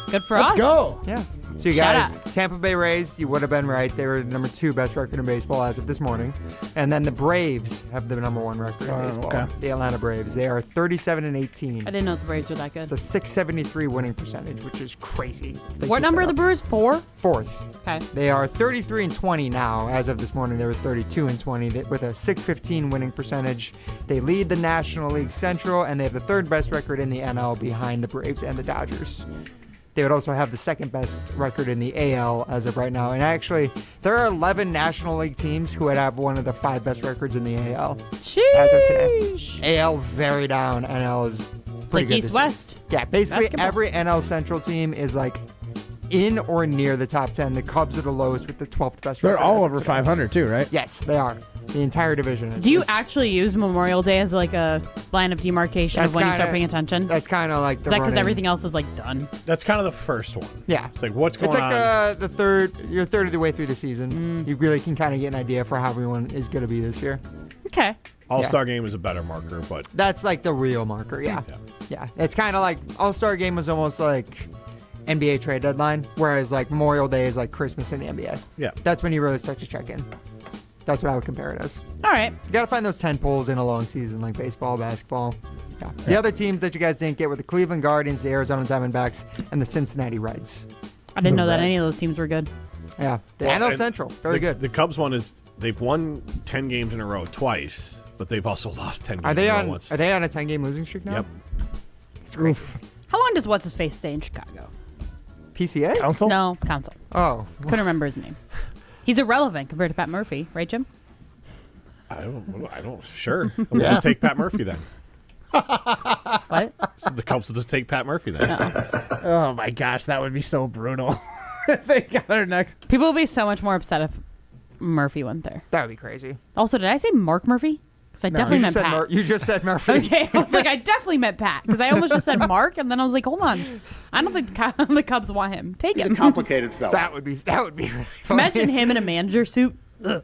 Good for Let's us. go. Yeah. So you Shout guys, Tampa Bay Rays, you would have been right. They were the number 2 best record in baseball as of this morning. And then the Braves have the number 1 record in baseball. okay. The Atlanta Braves. They are 37-18. I didn't know the Braves were that good. It's a 673 winning percentage, which is crazy. If they What keep number that are the up. Brewers? 4? 4th. Okay. They are 33-20 now. As of this morning, they were 32-20 with a 615 winning percentage. They lead the National League Central, and they have the 3rd best record in the NL behind the Braves and the Dodgers. They would also have the 2nd best record in the AL as of right now. And actually, there are 11 National League teams who would have one of the 5 best records in the AL as of today. AL very down. NL is pretty like good. East this year. West. Yeah, basically Basketball. every NL Central team is like in or near the top 10. The Cubs are the lowest with the 12th best They're record. all as of over today. 500 too, right? Yes, they are. The entire division. Do you actually use Memorial Day as like a line of demarcation of when you start paying attention? That's kind of like Is the that because running- everything else is like done? That's kind of the first one. Yeah. It's like, what's going It's on? like the third. You're a third of the way through the season. You really can kind of get an idea for how everyone is going to be this year. Okay. All-Star game is a better marker, but That's like the real marker. Yeah. Yeah. It's kind of like All-Star game was almost like NBA trade deadline, whereas like Memorial Day is like Christmas in the NBA. Yeah. That's when you really start to check in. That's what I would compare it as. All right. You got to find those 10 pulls in a long season, like baseball, basketball. Yeah. The other teams that you guys didn't get were the Cleveland Guardians, the Arizona Diamondbacks, and the Cincinnati Reds. I didn't know that any of those teams were good. Yeah. The Well, NL and Central, very good. The Cubs one is they've won 10 games in a row twice, but they've also lost 10 games Are they in a row on? once. Are they on a 10-game losing streak now? Yep. It's crazy. How long does what's his face stay in Chicago? PCA? Council? No, Council. Oh. Couldn't remember his name. He's irrelevant compared to Pat Murphy, right, Jim? I don't. Sure. We'll just take Pat Murphy then. What? So the Cubs will just take Pat Murphy then. Oh my gosh, that would be so brutal. If they got our next. People will be so much more upset if Murphy went there. That would be crazy. Also, did I say Mark Murphy? Because I definitely meant Pat. You just said Murphy. Okay, I was like, I definitely meant Pat because I almost just said Mark, and then I was like, hold on, I don't think the Cubs want him. Take him. complicated fella. That would be really funny. Imagine him in a manager suit. Ugh.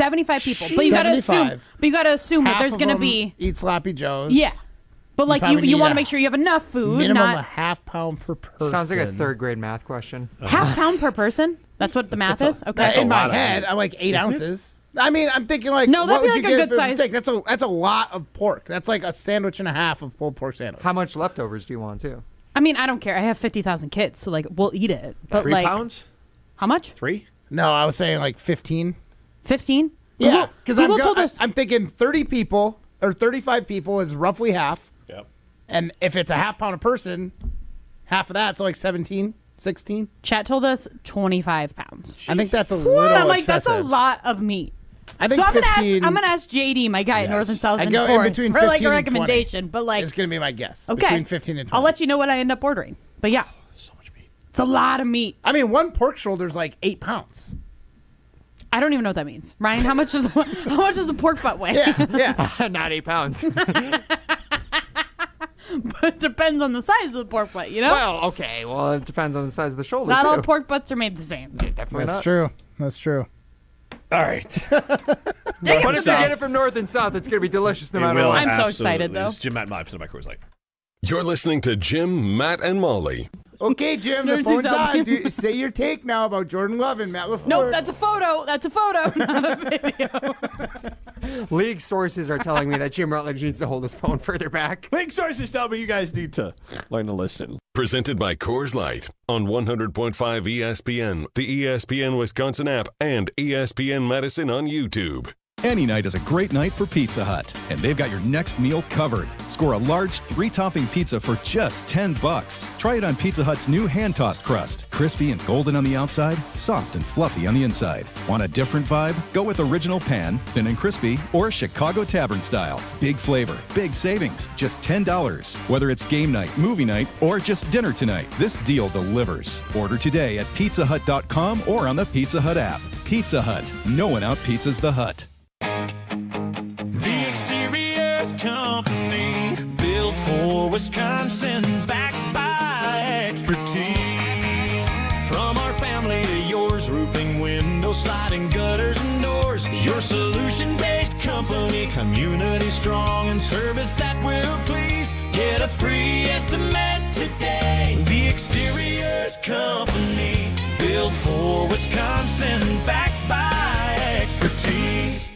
75 people. But you gotta assume that Half there's of gonna them be eat sloppy joes. Yeah. But like probably you need want to a make sure you have enough food. minimum Not a half pound per person. Sounds like a third grade math question. half pound per person. That's what the math is. Okay. In my head, I'm like 8 ounces. I mean, I'm thinking like, No, that'd what be would like you a get good if it was size- steak? That's a lot of pork. That's like a sandwich and a half of pulled pork sandwich. How much leftovers do you want too? I mean, I don't care. I have 50,000 kids, so like we'll eat it. But 3 like, pounds? How much? 3? No, I was saying like 15. 15? Yeah, because I'm thinking 30 people or 35 people is roughly half. Yep. And if it's a half pound a person, half of that, so like 17, 16. Chat told us 25 pounds. I think that's a little I'm like, excessive. that's a lot of meat. I think so I'm 15 gonna ask JD, my guy at North and South I'd and go in Forest, between for like 15 a and 20. recommendation. But like, It's going to be my guess. okay, Between 15 and 20. I'll let you know what I end up ordering. But yeah, so much meat. It's a lot of meat. I mean, one pork shoulder is like 8 pounds. I don't even know what that means. Ryan, how much does a pork butt weigh? Yeah. Not 8 pounds. But it depends on the size of the pork butt, you know? Well, okay. Well, it depends on the size of the shoulder, Not too. all pork butts are made the same. Definitely That's not. true. That's true. All right. But if you get it from North and South, it's going to be delicious no matter what. I'm so excited, though. It's Jim, Matt, and Mike, my Coors Light. You're listening to Jim, Matt, and Molly. Okay, Jim, the phone's on. Say your take now about Jordan Love and Matt LaFleur. Nope, that's a photo. That's a photo, not a video. League sources are telling me that Jim Rutledge needs to hold his phone further back. League sources tell me you guys need to learn to listen. Presented by Coors Light on 100.5 ESPN, the ESPN Wisconsin app, and ESPN Madison on YouTube. Any night is a great night for Pizza Hut, and they've got your next meal covered. Score a large 3-topping pizza for just $10. Try it on Pizza Hut's new hand-tossed crust. Crispy and golden on the outside, soft and fluffy on the inside. Want a different vibe? Go with original pan, thin and crispy, or Chicago Tavern style. Big flavor, big savings, just $10. Whether it's game night, movie night, or just dinner tonight, this deal delivers. Order today at pizzahut.com or on the Pizza Hut app. Pizza Hut. No one out-pizzas the Hut. The Exteriors Company, built for Wisconsin, backed by expertise. From our family to yours, roofing, window, siding, gutters, and doors. Your solution-based company, community strong, and service that will please. Get a free estimate today. The Exteriors Company, built for Wisconsin, backed by expertise.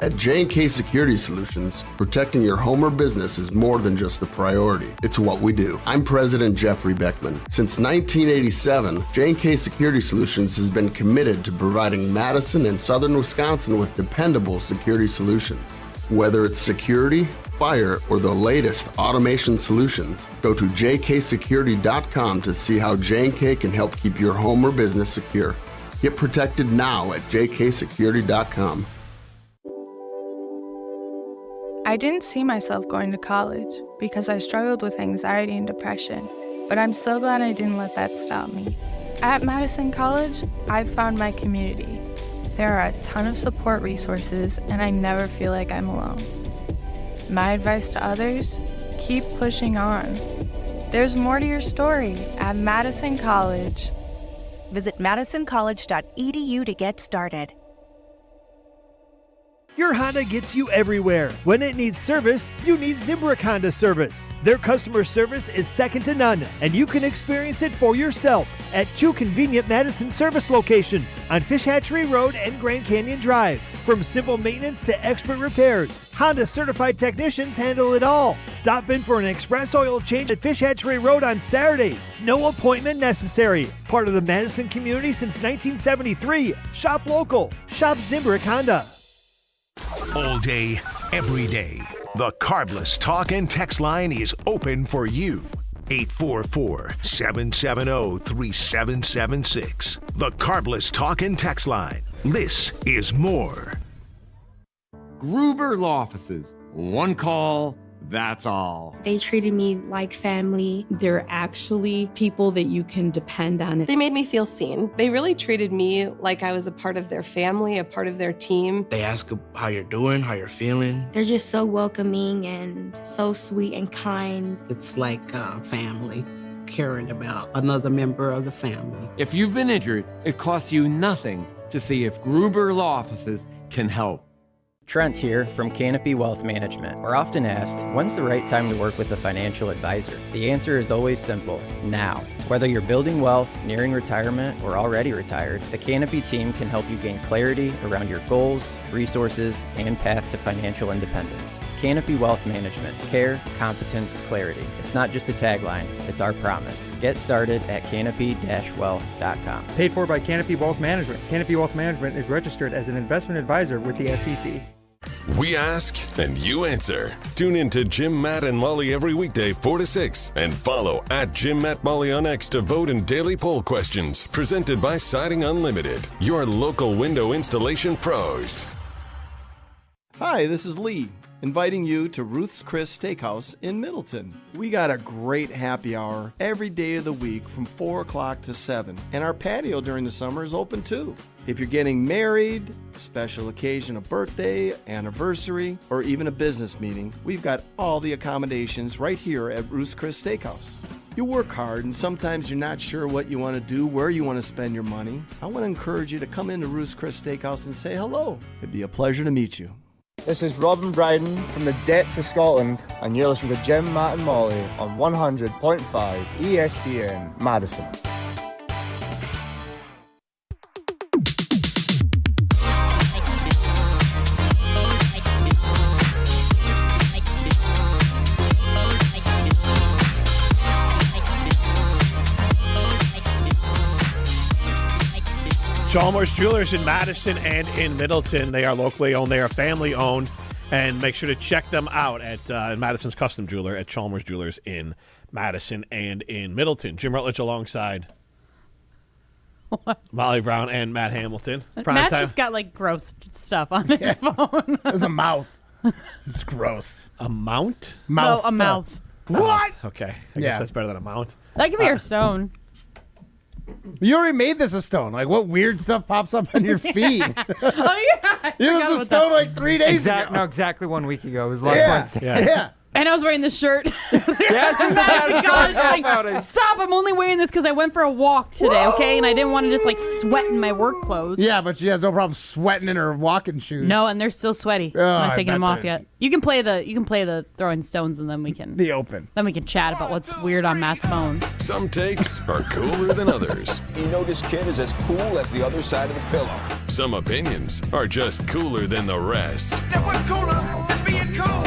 At J&K Security Solutions, protecting your home or business is more than just a priority. It's what we do. I'm President Jeffrey Beckman. Since 1987, J&K Security Solutions has been committed to providing Madison and southern Wisconsin with dependable security solutions. Whether it's security, fire, or the latest automation solutions, go to jksecurity.com to see how J&K can help keep your home or business secure. Get protected now at jksecurity.com. I didn't see myself going to college because I struggled with anxiety and depression, but I'm so glad I didn't let that stop me. At Madison College, I've found my community. There are a ton of support resources, and I never feel like I'm alone. My advice to others, keep pushing on. There's more to your story at Madison College. Visit madisoncollege.edu to get started. Your Honda gets you everywhere. When it needs service, you need Zimbrick Honda service. Their customer service is second to none, and you can experience it for yourself at 2 convenient Madison service locations on Fish Hatchery Road and Grand Canyon Drive. From simple maintenance to expert repairs, Honda certified technicians handle it all. Stop in for an express oil change at Fish Hatchery Road on Saturdays. No appointment necessary. Part of the Madison community since 1973. Shop local. Shop Zimbrick Honda. All day, every day, the Cardless Talk and Text line is open for you. 844-770-3776. The Cardless Talk and Text line. This is more. Gruber Law Offices. One call, that's all. They treated me like family. They're actually people that you can depend on. They made me feel seen. They really treated me like I was a part of their family, a part of their team. They ask how you're doing, how you're feeling. They're just so welcoming and so sweet and kind. It's like family, caring about another member of the family. If you've been injured, it costs you nothing to see if Gruber Law Offices can help. Trent here from Canopy Wealth Management. We're often asked, when's the right time to work with a financial advisor? The answer is always simple, now. Whether you're building wealth, nearing retirement, or already retired, the Canopy team can help you gain clarity around your goals, resources, and path to financial independence. Canopy Wealth Management. Care, competence, clarity. It's not just a tagline, it's our promise. Get started at canopy-wealth.com. Paid for by Canopy Wealth Management. Canopy Wealth Management is registered as an investment advisor with the SEC. We ask and you answer. Tune in to Jim, Matt, and Molly every weekday 4 to 6 and follow at Jim, Matt, Molly on X to vote in daily poll questions presented by Siding Unlimited, your local window installation pros. Hi, this is Lee, inviting you to Ruth's Chris Steakhouse in Middleton. We got a great happy hour every day of the week from 4 o'clock to 7, and our patio during the summer is open too. If you're getting married, special occasion, a birthday, anniversary, or even a business meeting, we've got all the accommodations right here at Ruth's Chris Steakhouse. You work hard and sometimes you're not sure what you want to do, where you want to spend your money. I want to encourage you to come into Ruth's Chris Steakhouse and say hello. It'd be a pleasure to meet you. This is Robin Bryden from the depths of Scotland, and you're listening to Jim, Matt and Molly on 100.5 ESPN Madison. Chalmers Jewelers in Madison and in Middleton. They are locally owned. They are family owned. And make sure to check them out at Madison's Custom Jeweler at Chalmers Jewelers in Madison and in Middleton. Jim Rutledge alongside Molly Brown and Matt Hamilton. Matt's just got like gross stuff on his phone. There's a mouth. It's gross. A mount? No, a mouth. What? Okay. I guess that's better than a mount. That could be our stone. You already made this a stone. Like, what weird stuff pops up on your feed? Oh, yeah. It was a stone like 3 days ago. No, exactly 1 week ago. It was last Wednesday. Yeah. And I was wearing this shirt. Stop, I'm only wearing this because I went for a walk today, okay? And I didn't want to just, like, sweat in my work clothes. Yeah, but she has no problem sweating in her walking shoes. No, and they're still sweaty. I'm not taking them off yet. You can play the throwing stones, and then we can... The open. Then we can chat about what's weird on Matt's phone. Some takes are cooler than others. You know this kid is as cool as the other side of the pillow. Some opinions are just cooler than the rest. That was cooler than being cool.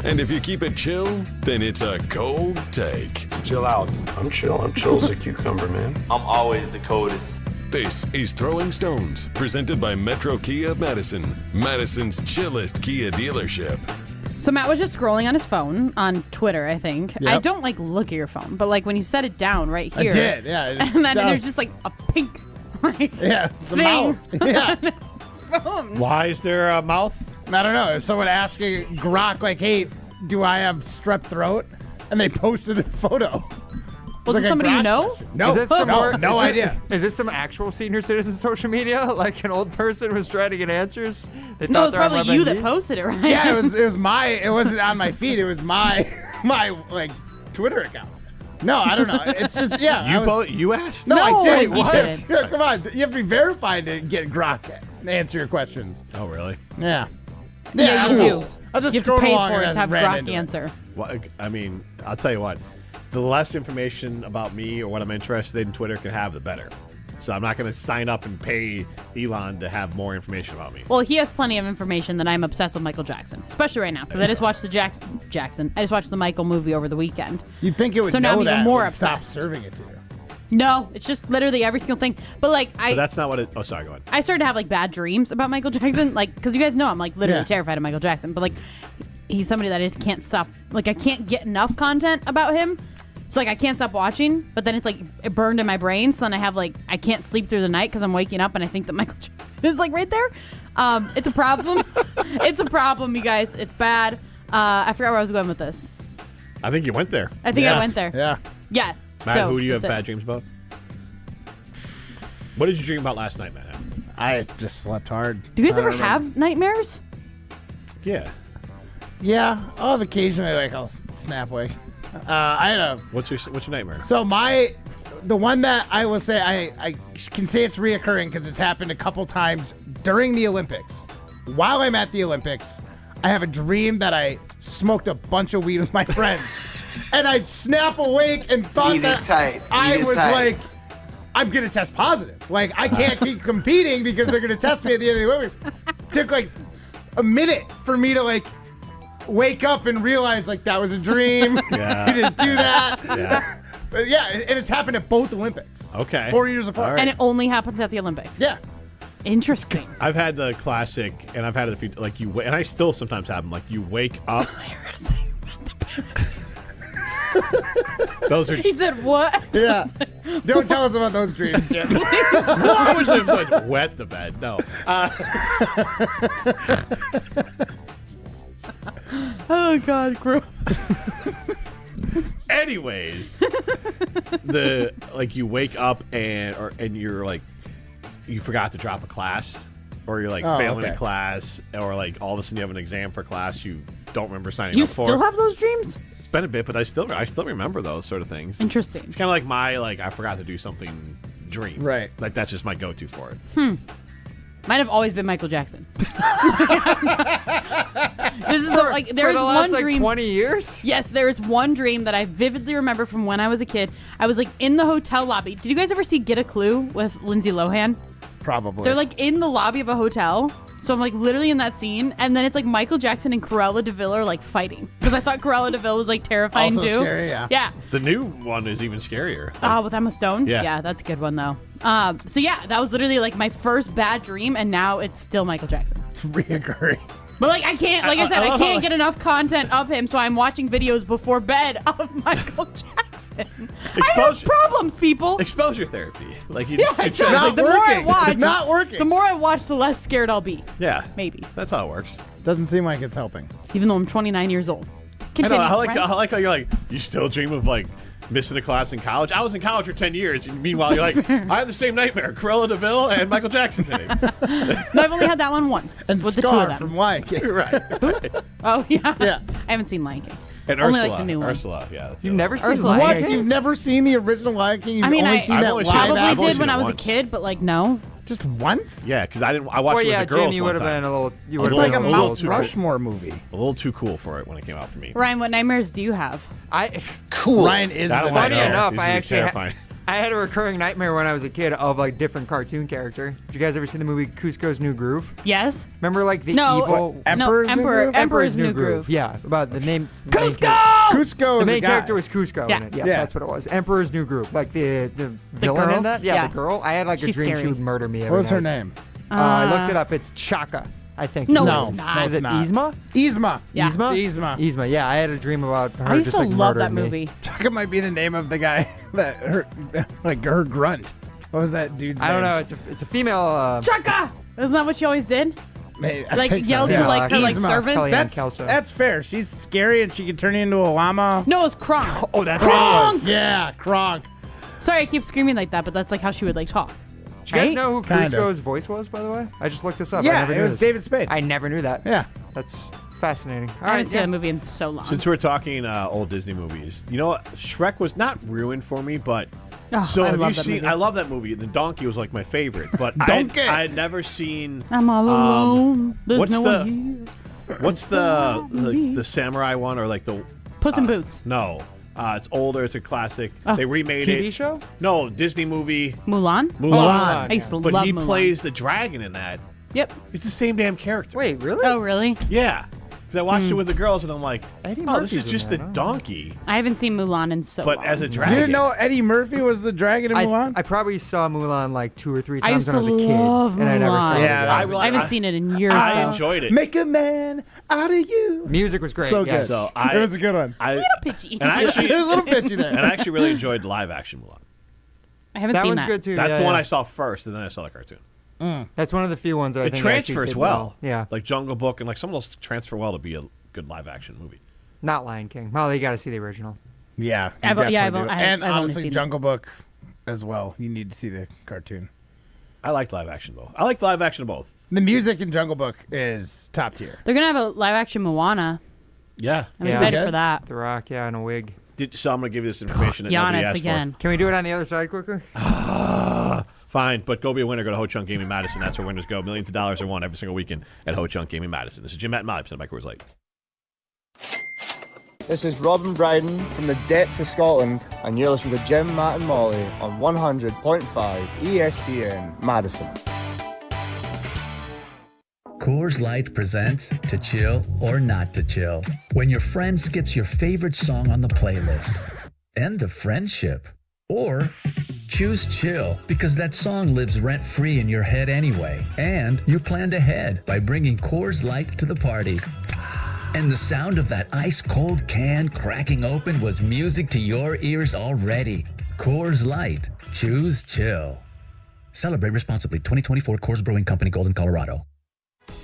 And if you keep it chill, then it's a cold take. Chill out. I'm chill. I'm chill as a cucumber, man. I'm always the coldest. This is Throwing Stones, presented by Metro Kia Madison, Madison's chillest Kia dealership. So Matt was just scrolling on his phone on Twitter, I think. Yep. I don't like look at your phone, but like when you set it down right here. I did, yeah. And then there's just like a pink like, the thing mouth. Yeah. on his phone. Why is there a mouth? I don't know. Someone asking Grok, like, hey, do I have strep throat? And they posted a photo. Was it somebody you know? No, Is this some more, no idea. Is this some actual senior citizen social media? Like an old person was trying to get answers? They No, thought it's they're on probably you that WebMD? posted it, right? Yeah, it was my. It wasn't on my feed. It was my like Twitter account. No, I don't know. It's just You asked? No, I didn't. you didn't. Yeah, come on, you have to be verified to get Grok to answer your questions. Oh, really? Yeah. Yeah, you do. I'll just You have to scroll pay along for it and to have ran Grok into it. answer. Well, I mean, I'll tell you what. The less information about me or what I'm interested in Twitter can have, the better. So I'm not going to sign up and pay Elon to have more information about me. Well, he has plenty of information that I'm obsessed with Michael Jackson, especially right now because I just watched the Jackson. I just watched the Michael movie over the weekend. You'd think it would So now know I'm even that more and stop obsessed. serving it to you. No, it's just literally every single thing. But like But that's not what it... Oh, sorry, go ahead. I started to have like bad dreams about Michael Jackson, like because you guys know I'm like literally Yeah. terrified of Michael Jackson. But like he's somebody that I just can't stop. Like I can't get enough content about him. So like I can't stop watching. But then it's like it burned in my brain. So then I have like I can't sleep through the night because I'm waking up and I think that Michael Jackson is like right there. It's a problem. It's a problem, you guys. It's bad. I forgot where I was going with this. I think you went there. I think I went there. Yeah. Yeah. Matt, so, who do you have that's it. bad dreams about? What did you dream about last night, Matt? I just slept hard. Do you guys I ever don't have nightmares? Yeah. Yeah, I'll have occasionally like I'll snap awake. I had a. What's your nightmare? So the one that I will say I can say it's reoccurring because it's happened a couple times during the Olympics while I'm at the Olympics, I have a dream that I smoked a bunch of weed with my friends. And I'd snap awake and thought I was like, I'm going to test positive. Like, I can't keep competing because they're going to test me at the end of the Olympics. Took like a minute for me to like wake up and realize like that was a dream. Yeah. You didn't do that. Yeah. But yeah, and it's happened at both Olympics. Okay. 4 years apart. And it only happens at the Olympics. Yeah. Interesting. I've had the classic, and I've had it a few, like and I still sometimes have them. Like you wake up. Those are. He said what? Yeah. Don't tell us about those dreams, Jim. I wish it was like wet the bed. No. Oh God, gross. Anyways, you wake up and you're like, you forgot to drop a class, or you're like failing a class, or like all of a sudden you have an exam for class you don't remember signing up for. You still have those dreams? It's been a bit, but I still remember those sort of things. Interesting. It's kind of like my I forgot to do something dream. Right. Like that's just my go-to for it. Might have always been Michael Jackson. This is there's the last, one dream. 20 years? Yes, there is one dream that I vividly remember from when I was a kid. I was like in the hotel lobby. Did you guys ever see Get a Clue with Lindsay Lohan? Probably. They're like in the lobby of a hotel. So I'm like literally in that scene, and then it's like Michael Jackson and Cruella de Vil are like fighting because I thought Cruella de Vil was like terrifying Also too. scary, yeah. Yeah. The new one is even scarier. With Emma Stone? Yeah. That's a good one, though. So, yeah, that was literally, like, my first bad dream, and now it's still Michael Jackson. It's reoccurring. But, like, I can't, like I said, I can't get enough content of him, so I'm watching videos before bed of Michael Jackson. I have problems, people. Exposure therapy. Like you Yeah, just, exactly. not The more I working. watch, It's not working. The more I watch, the less scared I'll be. Yeah. Maybe. That's how it works. Doesn't seem like it's helping. Even though I'm 29 years old. Continue, I right? like how you're like, you still dream of like missing a class in college. I was in college for 10 years. And meanwhile, you're like, I have the same nightmare. Cruella de Vil and Michael Jackson today. No, I've only had that one once. And with Scar the two of them. from Lion King. Right. Oh, yeah. Yeah. I haven't seen Lion King. And Only Ursula. like the new one. Ursula, yeah. That's You've never seen Ursula's Lion great. King? You've never seen the original Lion King? You've only seen I've that only live seen it. Probably I've only did seen when it I was once. a kid, but like, no. Just once? Yeah, because I watched Well, it yeah, with the girls Jim, you one would have time. been a little. You It's would like have a been Mount too good. Rushmore movie. A little too cool for it when it came out for me. Ryan, what nightmares do you have? Cool. Ryan is That the one I Funny know. enough, These I are actually terrifying. I had a recurring nightmare when I was a kid of like different cartoon character. Did you guys ever see the movie Cusco's New Groove? Yes? Remember like the No. evil Emperor's New Groove. Yeah, about the name. Cusco! Cusco The is main a guy. character was Cusco Yeah. in it. Yes, Yeah. that's what it was. Emperor's New Groove. Like the villain girl? in that. Yeah, Yeah. the girl. I had like She's a dream scary. she would murder me every What was her night. name? I looked it up. It's Chaka, I think. No, No, it's not. no, Is it's it not. Yzma? Yzma. Yeah. Yzma? It's Yzma. Yzma. Yeah, I had a dream about her I used just to like love murdering that me. movie. Chaka might be the name of the guy that her grunt. What was that dude's name? I don't know. It's a female. Chaka! Isn't that what she always did? Maybe, I Like think so. yelled to Yeah. like her like Yzma. servant? Kellyanne That's Kelso. that's fair. She's scary and she can turn you into a llama. No, it was Kronk. Oh, that's what it was. Yeah, Kronk. Sorry, I keep screaming like that, but that's like how she would like talk. Did you guys Right? know who Kind of. Cusco's voice was, by the way? I just looked this up. I Yeah, never it knew was this. David Spade. I never knew that. Yeah. That's fascinating. All I haven't right, seen that movie in so long. Since we're talking old Disney movies, you know what? Shrek was not ruined for me, but Oh, so I have love you that seen? movie. I love that movie. The donkey was like my favorite, but Donkey! I had never seen. I'm all alone. There's what's no the- one here. What's the samurai one or like the Puss in Boots. no? It's older. It's a classic. Oh. They remade TV it. show? No, Disney movie. Mulan? Mulan. I used to But love he Mulan. plays the dragon in that. Yep. It's the same damn character. Wait, really? Oh, really? Yeah. Because I watched it with the girls and I'm like, Eddie oh, this Murphy's is in just a that, huh? donkey. I haven't seen Mulan in so But long. as a You dragon. didn't know Eddie Murphy was the dragon in Mulan? I probably saw Mulan like 2 or 3 I times used when I to was a kid, love and I never Mulan. saw it. Yeah, again. I haven't seen it in years, I though. enjoyed it. Make a man out of you. Music was great. So yes. good. So It was a good one. I, Little pitchy. and I actually, It was a little pitchy there. and I actually really enjoyed live action Mulan. I haven't That seen one's that. good too. That's yeah, the one yeah. I saw first, and then I saw the cartoon. That's one of the few ones that I It think actually transfers did well. Yeah, Like Jungle Book and like some of those transfer well to be a good live action movie. not Lion King. Well, you got to see the original. Yeah, you I've- definitely yeah, I've- do. I- And I've only honestly, seen it. Jungle Book as well. You need to see the cartoon. I liked live action both. I liked live action both. The music in Jungle Book is top tier. They're going to have a live action Moana. Yeah. I'm Yeah. excited Good. for that. The Rock, yeah, in a wig. So I'm gonna give you this information that nobody Giannis asked again. Can we do it on the other side quickly? Fine, but go be a winner. Go to Ho Chunk Gaming Madison. That's where winners go. Millions of dollars are won every single weekend at Ho Chunk Gaming Madison. This is Jim Matt Molly, presented by Coors Light. This is Robin Bryden from the depths of Scotland, and you're listening to Jim, Matt and Molly on 100.5 ESPN Madison. Coors Light presents To Chill or Not to Chill. When your friend skips your favorite song on the playlist. End the friendship. Or choose chill because that song lives rent-free in your head anyway. And you planned ahead by bringing Coors Light to the party. And the sound of that ice-cold can cracking open was music to your ears already. Coors Light. Choose chill. Celebrate responsibly. 2024 Coors Brewing Company, Golden, Colorado.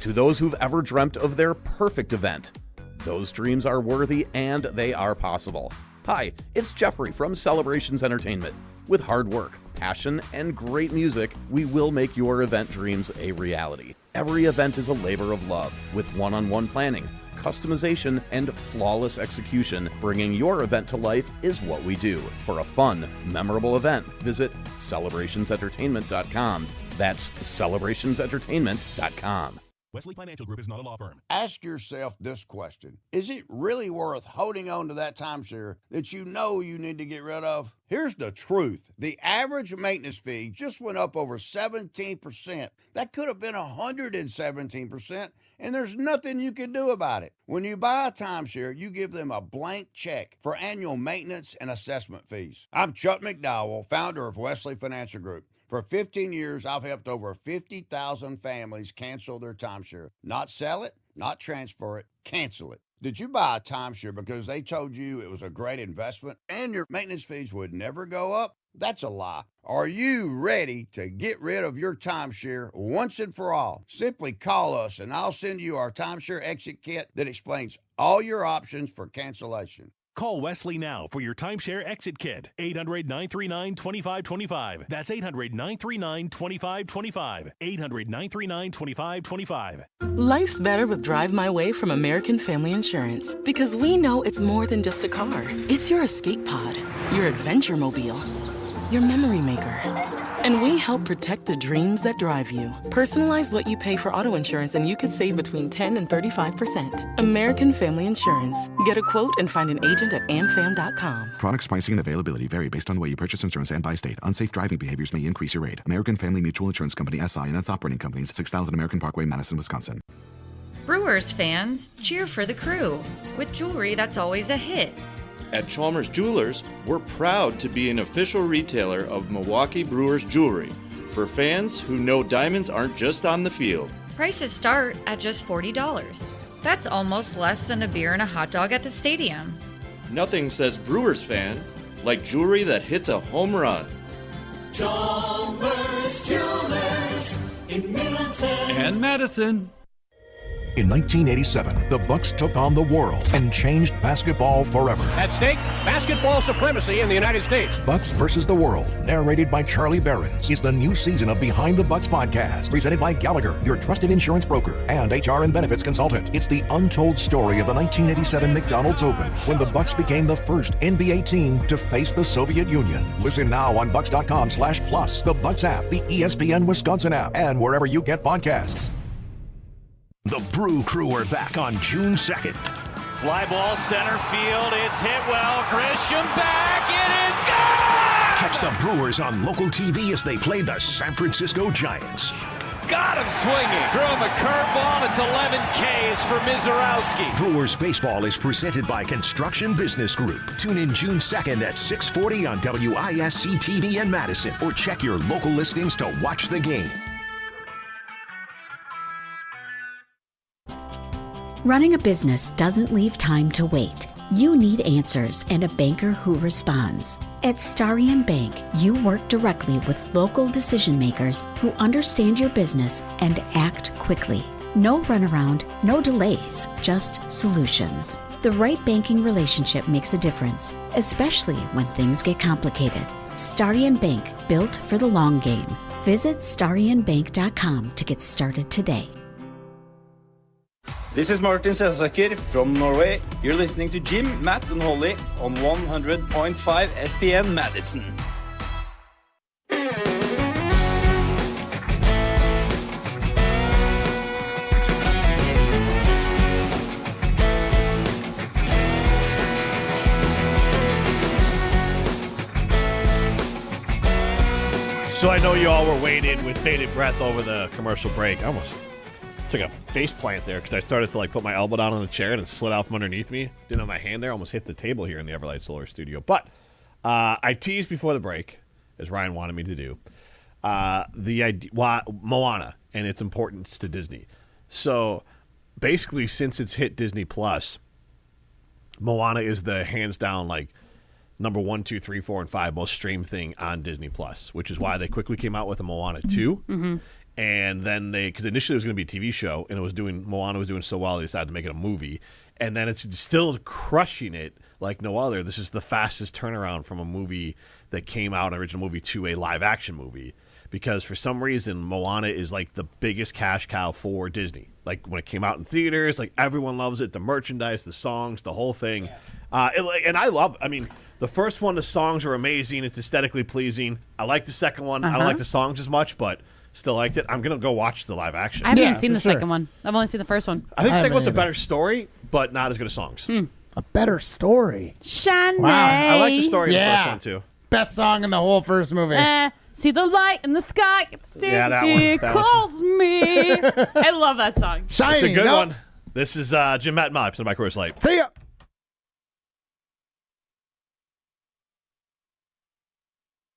To those who've ever dreamt of their perfect event, those dreams are worthy and they are possible. Hi, it's Jeffrey from Celebrations Entertainment. With hard work, passion, and great music, we will make your event dreams a reality. Every event is a labor of love, with one-on-one planning, customization, and flawless execution. Bringing your event to life is what we do. For a fun, memorable event, visit celebrationsentertainment.com. That's celebrationsentertainment.com. Wesley Financial Group is not a law firm. Ask yourself this question. Is it really worth holding on to that timeshare that you know you need to get rid of? Here's the truth. The average maintenance fee just went up over 17%. That could have been 117%, and there's nothing you can do about it. When you buy a timeshare, you give them a blank check for annual maintenance and assessment fees. I'm Chuck McDowell, founder of Wesley Financial Group. For 15 years, I've helped over 50,000 families cancel their timeshare. Not sell it, not transfer it, cancel it. Did you buy a timeshare because they told you it was a great investment and your maintenance fees would never go up? That's a lie. Are you ready to get rid of your timeshare once and for all? Simply call us and I'll send you our timeshare exit kit that explains all your options for cancellation. Call Wesley now for your timeshare exit kit. 800-939-2525. That's 800-939-2525. 800-939-2525. Life's better with Drive My Way from American Family Insurance because we know it's more than just a car. It's your escape pod, your adventure mobile, your memory maker. And we help protect the dreams that drive you. Personalize what you pay for auto insurance and you could save between 10 and 35%. American Family Insurance. Get a quote and find an agent at amfam.com. Products, pricing, and availability vary based on the way you purchase insurance and by state. Unsafe driving behaviors may increase your rate. American Family Mutual Insurance Company, SI, and its operating companies, 6000 American Parkway, Madison, Wisconsin. Brewers fans, cheer for the crew with jewelry that's always a hit. At Chalmers Jewelers, we're proud to be an official retailer of Milwaukee Brewers jewelry for fans who know diamonds aren't just on the field. Prices start at just $40. That's almost less than a beer and a hot dog at the stadium. Nothing says Brewers fan like jewelry that hits a home run. Chalmers Jewelers in Middleton and Madison. In 1987, the Bucks took on the world and changed basketball forever. At stake, basketball supremacy in the United States. Bucks versus the World, narrated by Charlie Behrens, is the new season of Behind the Bucks podcast, presented by Gallagher, your trusted insurance broker and HR and benefits consultant. It's the untold story of the 1987 McDonald's Open, when the Bucks became the first NBA team to face the Soviet Union. Listen now on Bucks.com/plus, the Bucks app, the ESPN Wisconsin app, and wherever you get podcasts. The Brew Crew are back on June 2nd. Fly ball center field. It's hit well. Grisham back. It is gone! Catch the Brewers on local TV as they play the San Francisco Giants. Got him swinging. Threw him a curveball. It's 11 Ks for Mizorowski. Brewers baseball is presented by Construction Business Group. Tune in June 2nd at 6:40 on WISC TV in Madison, or check your local listings to watch the game. Running a business doesn't leave time to wait. You need answers and a banker who responds. At Starion Bank, you work directly with local decision makers who understand your business and act quickly. No runaround, no delays, just solutions. The right banking relationship makes a difference, especially when things get complicated. Starion Bank, built for the long game. Visit starionbank.com to get started today. This is Martin Sesaker from Norway. You're listening to Jim, Matt and Holly on 100.5 ESPN Madison. So I know you all were waiting with bated breath over the commercial break. I almost took a face plant there because I started to put my elbow down on the chair and it slid out from underneath me. Didn't have my hand there. Almost hit the table here in the Everlight Solar Studio. But I teased before the break, as Ryan wanted me to do, the idea, Moana and its importance to Disney. So basically, since it's hit Disney Plus, Moana is the hands down number 1, 2, 3, 4, and 5 most streamed thing on Disney Plus, which is why they quickly came out with a Moana 2. Mm-hmm. And then because initially it was going to be a TV show, and Moana was doing so well, they decided to make it a movie. And then it's still crushing it like no other. This is the fastest turnaround from a movie that came out, an original movie, to a live action movie. Because for some reason, Moana is the biggest cash cow for Disney. When it came out in theaters, everyone loves it. The merchandise, the songs, the whole thing. And I love, the first one, the songs are amazing. It's aesthetically pleasing. I like the second one. I don't like the songs as much, but still liked it. I'm going to go watch the live action. I haven't even seen the second one. I've only seen the first one. I think the second one's a better story, but not as good as songs. A better story. Shiny. Wow. I like the story of the first one, too. Best song in the whole first movie. See the light in the sky. Yeah, that one. It calls me. I love that song. Shiny. It's a good one. This is Jim, Matt, and Mike, presented by Coors Light. See ya.